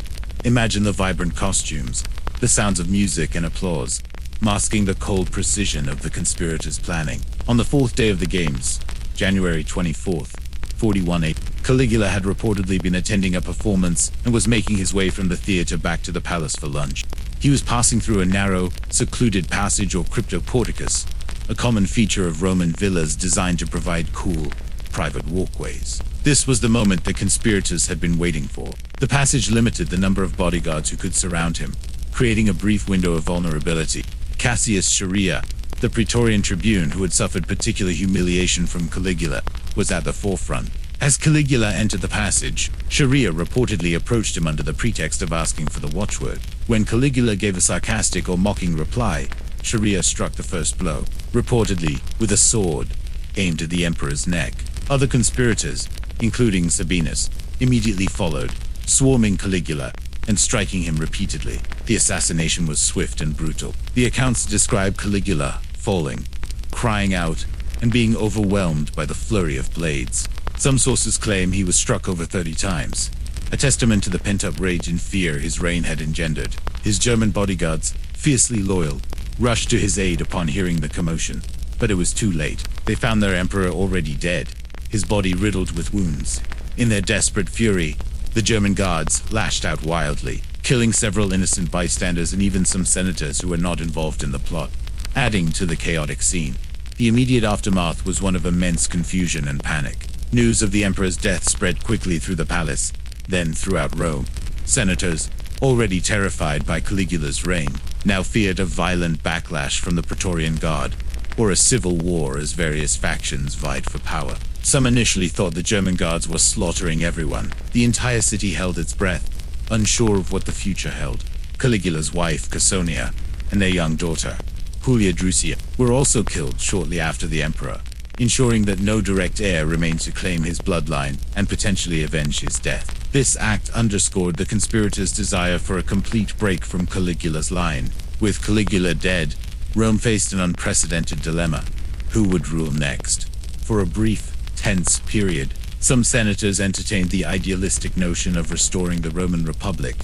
Imagine the vibrant costumes, the sounds of music and applause, masking the cold precision of the conspirators' planning. On the fourth day of the games, January 24th, 41 AD, Caligula had reportedly been attending a performance and was making his way from the theater back to the palace for lunch. He was passing through a narrow, secluded passage or cryptoporticus, a common feature of Roman villas designed to provide cool, private walkways. This was the moment the conspirators had been waiting for. The passage limited the number of bodyguards who could surround him, creating a brief window of vulnerability. Cassius Chaerea, the Praetorian tribune who had suffered particular humiliation from Caligula, was at the forefront. As Caligula entered the passage, Chaerea reportedly approached him under the pretext of asking for the watchword. When Caligula gave a sarcastic or mocking reply, Chaerea struck the first blow, reportedly with a sword, aimed at the emperor's neck. Other conspirators, including Sabinus, immediately followed, swarming Caligula and striking him repeatedly. The assassination was swift and brutal. The accounts describe Caligula falling, crying out, and being overwhelmed by the flurry of blades. Some sources claim he was struck over 30 times, a testament to the pent-up rage and fear his reign had engendered. His German bodyguards, fiercely loyal, rushed to his aid upon hearing the commotion. But it was too late. They found their emperor already dead, his body riddled with wounds. In their desperate fury, the German guards lashed out wildly, killing several innocent bystanders and even some senators who were not involved in the plot, adding to the chaotic scene. The immediate aftermath was one of immense confusion and panic. News of the emperor's death spread quickly through the palace, then throughout Rome. Senators, already terrified by Caligula's reign, now feared a violent backlash from the Praetorian Guard, or a civil war as various factions vied for power. Some initially thought the German guards were slaughtering everyone. The entire city held its breath, unsure of what the future held. Caligula's wife, Caesonia, and their young daughter, Julia Drusia, were also killed shortly after the emperor, ensuring that no direct heir remained to claim his bloodline and potentially avenge his death. This act underscored the conspirators' desire for a complete break from Caligula's line. With Caligula dead, Rome faced an unprecedented dilemma. Who would rule next? For a brief, tense period, some senators entertained the idealistic notion of restoring the Roman Republic,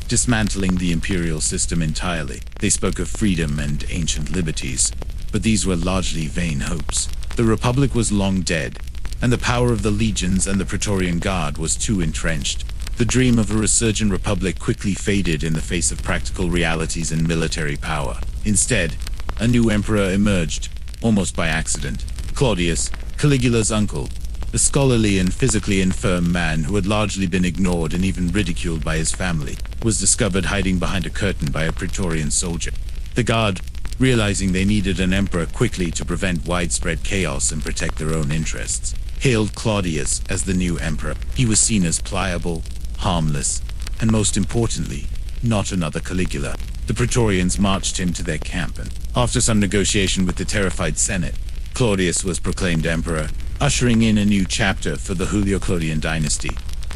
dismantling the imperial system entirely. They spoke of freedom and ancient liberties, but these were largely vain hopes. The Republic was long dead, and the power of the legions and the Praetorian Guard was too entrenched. The dream of a resurgent republic quickly faded in the face of practical realities and military power. Instead, a new emperor emerged, almost by accident. Claudius, Caligula's uncle, a scholarly and physically infirm man who had largely been ignored and even ridiculed by his family, was discovered hiding behind a curtain by a Praetorian soldier. The guard, realizing they needed an emperor quickly to prevent widespread chaos and protect their own interests, hailed Claudius as the new emperor. He was seen as pliable, harmless, and most importantly, not another Caligula. The Praetorians marched him to their camp, and after some negotiation with the terrified Senate, Claudius was proclaimed emperor, ushering in a new chapter for the Julio-Claudian dynasty.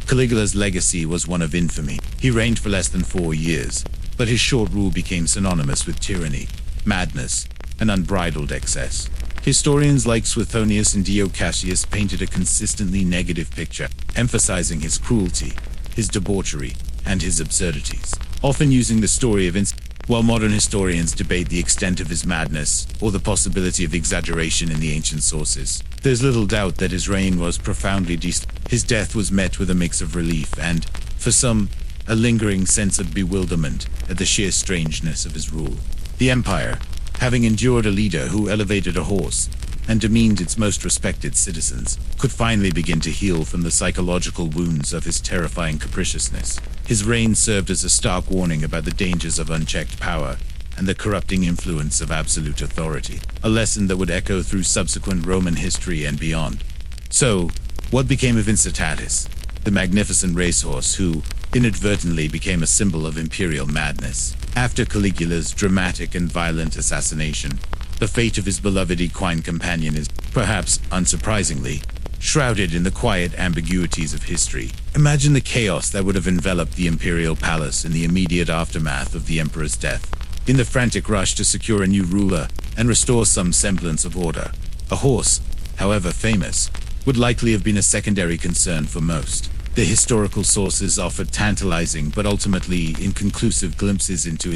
Caligula's legacy was one of infamy. He reigned for less than 4 years, but his short rule became synonymous with tyranny, madness, and unbridled excess. Historians like Suetonius and Dio Cassius painted a consistently negative picture, emphasizing his cruelty, his debauchery, and his absurdities, often using the story of while modern historians debate the extent of his madness or the possibility of exaggeration in the ancient sources. There's little doubt that his reign was profoundly his death was met with a mix of relief and, for some, a lingering sense of bewilderment at the sheer strangeness of his rule. The empire, having endured a leader who elevated a horse and demeaned its most respected citizens, could finally begin to heal from the psychological wounds of his terrifying capriciousness. His reign served as a stark warning about the dangers of unchecked power and the corrupting influence of absolute authority, a lesson that would echo through subsequent Roman history and beyond. So, what became of Incitatus, the magnificent racehorse who inadvertently became a symbol of imperial madness? After Caligula's dramatic and violent assassination, the fate of his beloved equine companion is, perhaps unsurprisingly, shrouded in the quiet ambiguities of history. Imagine the chaos that would have enveloped the imperial palace in the immediate aftermath of the emperor's death. In the frantic rush to secure a new ruler and restore some semblance of order, a horse, however famous, would likely have been a secondary concern for most. The historical sources offered tantalizing but ultimately inconclusive glimpses into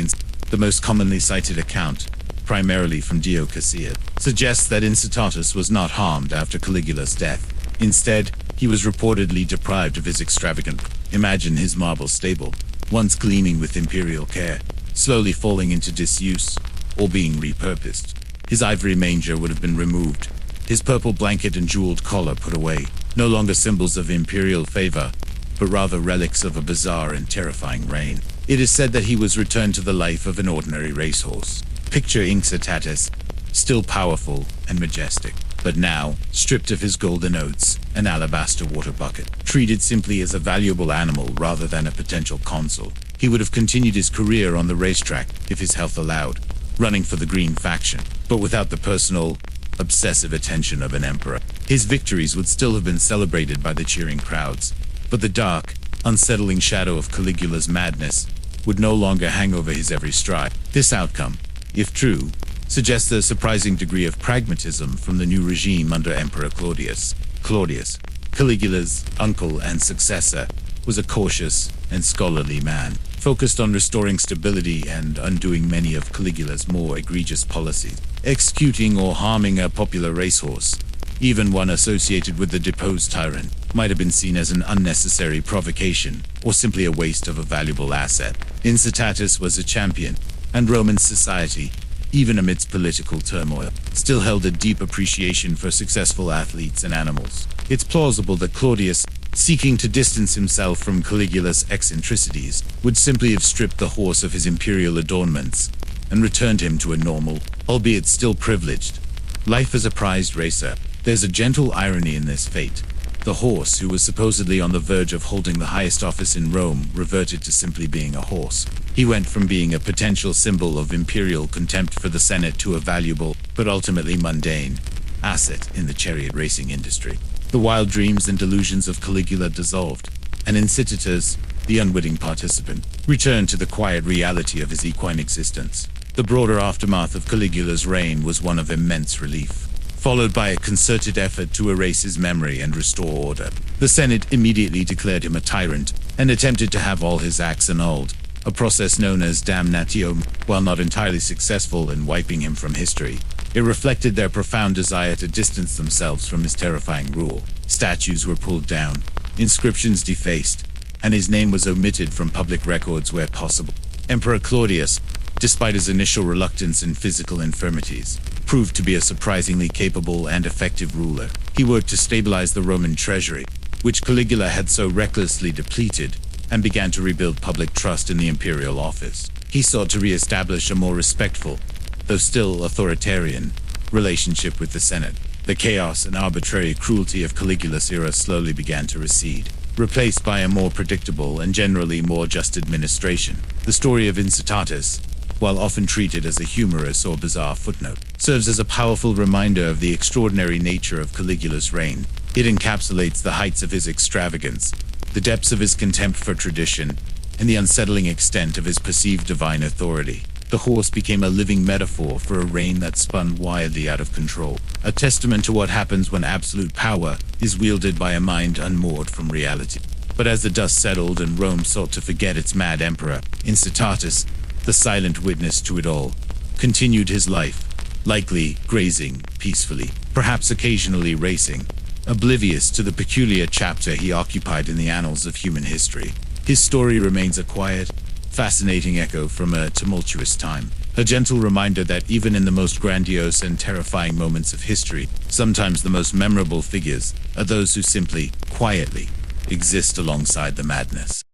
the most commonly cited account, primarily from Dio Cassius, suggests that Incitatus was not harmed after Caligula's death. Instead, he was reportedly deprived of his extravagant. Imagine his marble stable, once gleaming with imperial care, slowly falling into disuse or being repurposed. His ivory manger would have been removed, his purple blanket and jeweled collar put away, no longer symbols of imperial favor, but rather relics of a bizarre and terrifying reign. It is said that he was returned to the life of an ordinary racehorse. Picture Incitatus, still powerful and majestic, but now stripped of his golden oats and alabaster water bucket, treated simply as a valuable animal rather than a potential consul. He would have continued his career on the racetrack if his health allowed, running for the Green faction, but without the personal, obsessive attention of an emperor. His victories would still have been celebrated by the cheering crowds, but the dark, unsettling shadow of Caligula's madness would no longer hang over his every stride. This outcome, if true, suggests a surprising degree of pragmatism from the new regime under Emperor Claudius. Claudius, Caligula's uncle and successor, was a cautious and scholarly man, focused on restoring stability and undoing many of Caligula's more egregious policies. Executing or harming a popular racehorse, even one associated with the deposed tyrant, might have been seen as an unnecessary provocation or simply a waste of a valuable asset. Incitatus was a champion, and Roman society, even amidst political turmoil, still held a deep appreciation for successful athletes and animals. It's plausible that Claudius, seeking to distance himself from Caligula's eccentricities, would simply have stripped the horse of his imperial adornments and returned him to a normal, albeit still privileged, life as a prized racer. There's a gentle irony in this fate. The horse, who was supposedly on the verge of holding the highest office in Rome, reverted to simply being a horse. He went from being a potential symbol of imperial contempt for the Senate to a valuable, but ultimately mundane, asset in the chariot racing industry. The wild dreams and delusions of Caligula dissolved, and Incitatus, the unwitting participant, returned to the quiet reality of his equine existence. The broader aftermath of Caligula's reign was one of immense relief, followed by a concerted effort to erase his memory and restore order. The Senate immediately declared him a tyrant and attempted to have all his acts annulled, a process known as damnatio. While not entirely successful in wiping him from history, it reflected their profound desire to distance themselves from his terrifying rule. Statues were pulled down, inscriptions defaced, and his name was omitted from public records where possible. Emperor Claudius, despite his initial reluctance and physical infirmities, proved to be a surprisingly capable and effective ruler. He worked to stabilize the Roman treasury, which Caligula had so recklessly depleted, and began to rebuild public trust in the imperial office. He sought to re-establish a more respectful, though still authoritarian, relationship with the Senate. The chaos and arbitrary cruelty of Caligula's era slowly began to recede, replaced by a more predictable and generally more just administration. The story of Incitatus, while often treated as a humorous or bizarre footnote, serves as a powerful reminder of the extraordinary nature of Caligula's reign. It encapsulates the heights of his extravagance, the depths of his contempt for tradition, and the unsettling extent of his perceived divine authority. The horse became a living metaphor for a reign that spun wildly out of control, a testament to what happens when absolute power is wielded by a mind unmoored from reality. But as the dust settled and Rome sought to forget its mad emperor, Incitatus, the silent witness to it all, continued his life, likely grazing peacefully, perhaps occasionally racing, oblivious to the peculiar chapter he occupied in the annals of human history. His story remains a quiet, fascinating echo from a tumultuous time, a gentle reminder that even in the most grandiose and terrifying moments of history, sometimes the most memorable figures are those who simply, quietly, exist alongside the madness.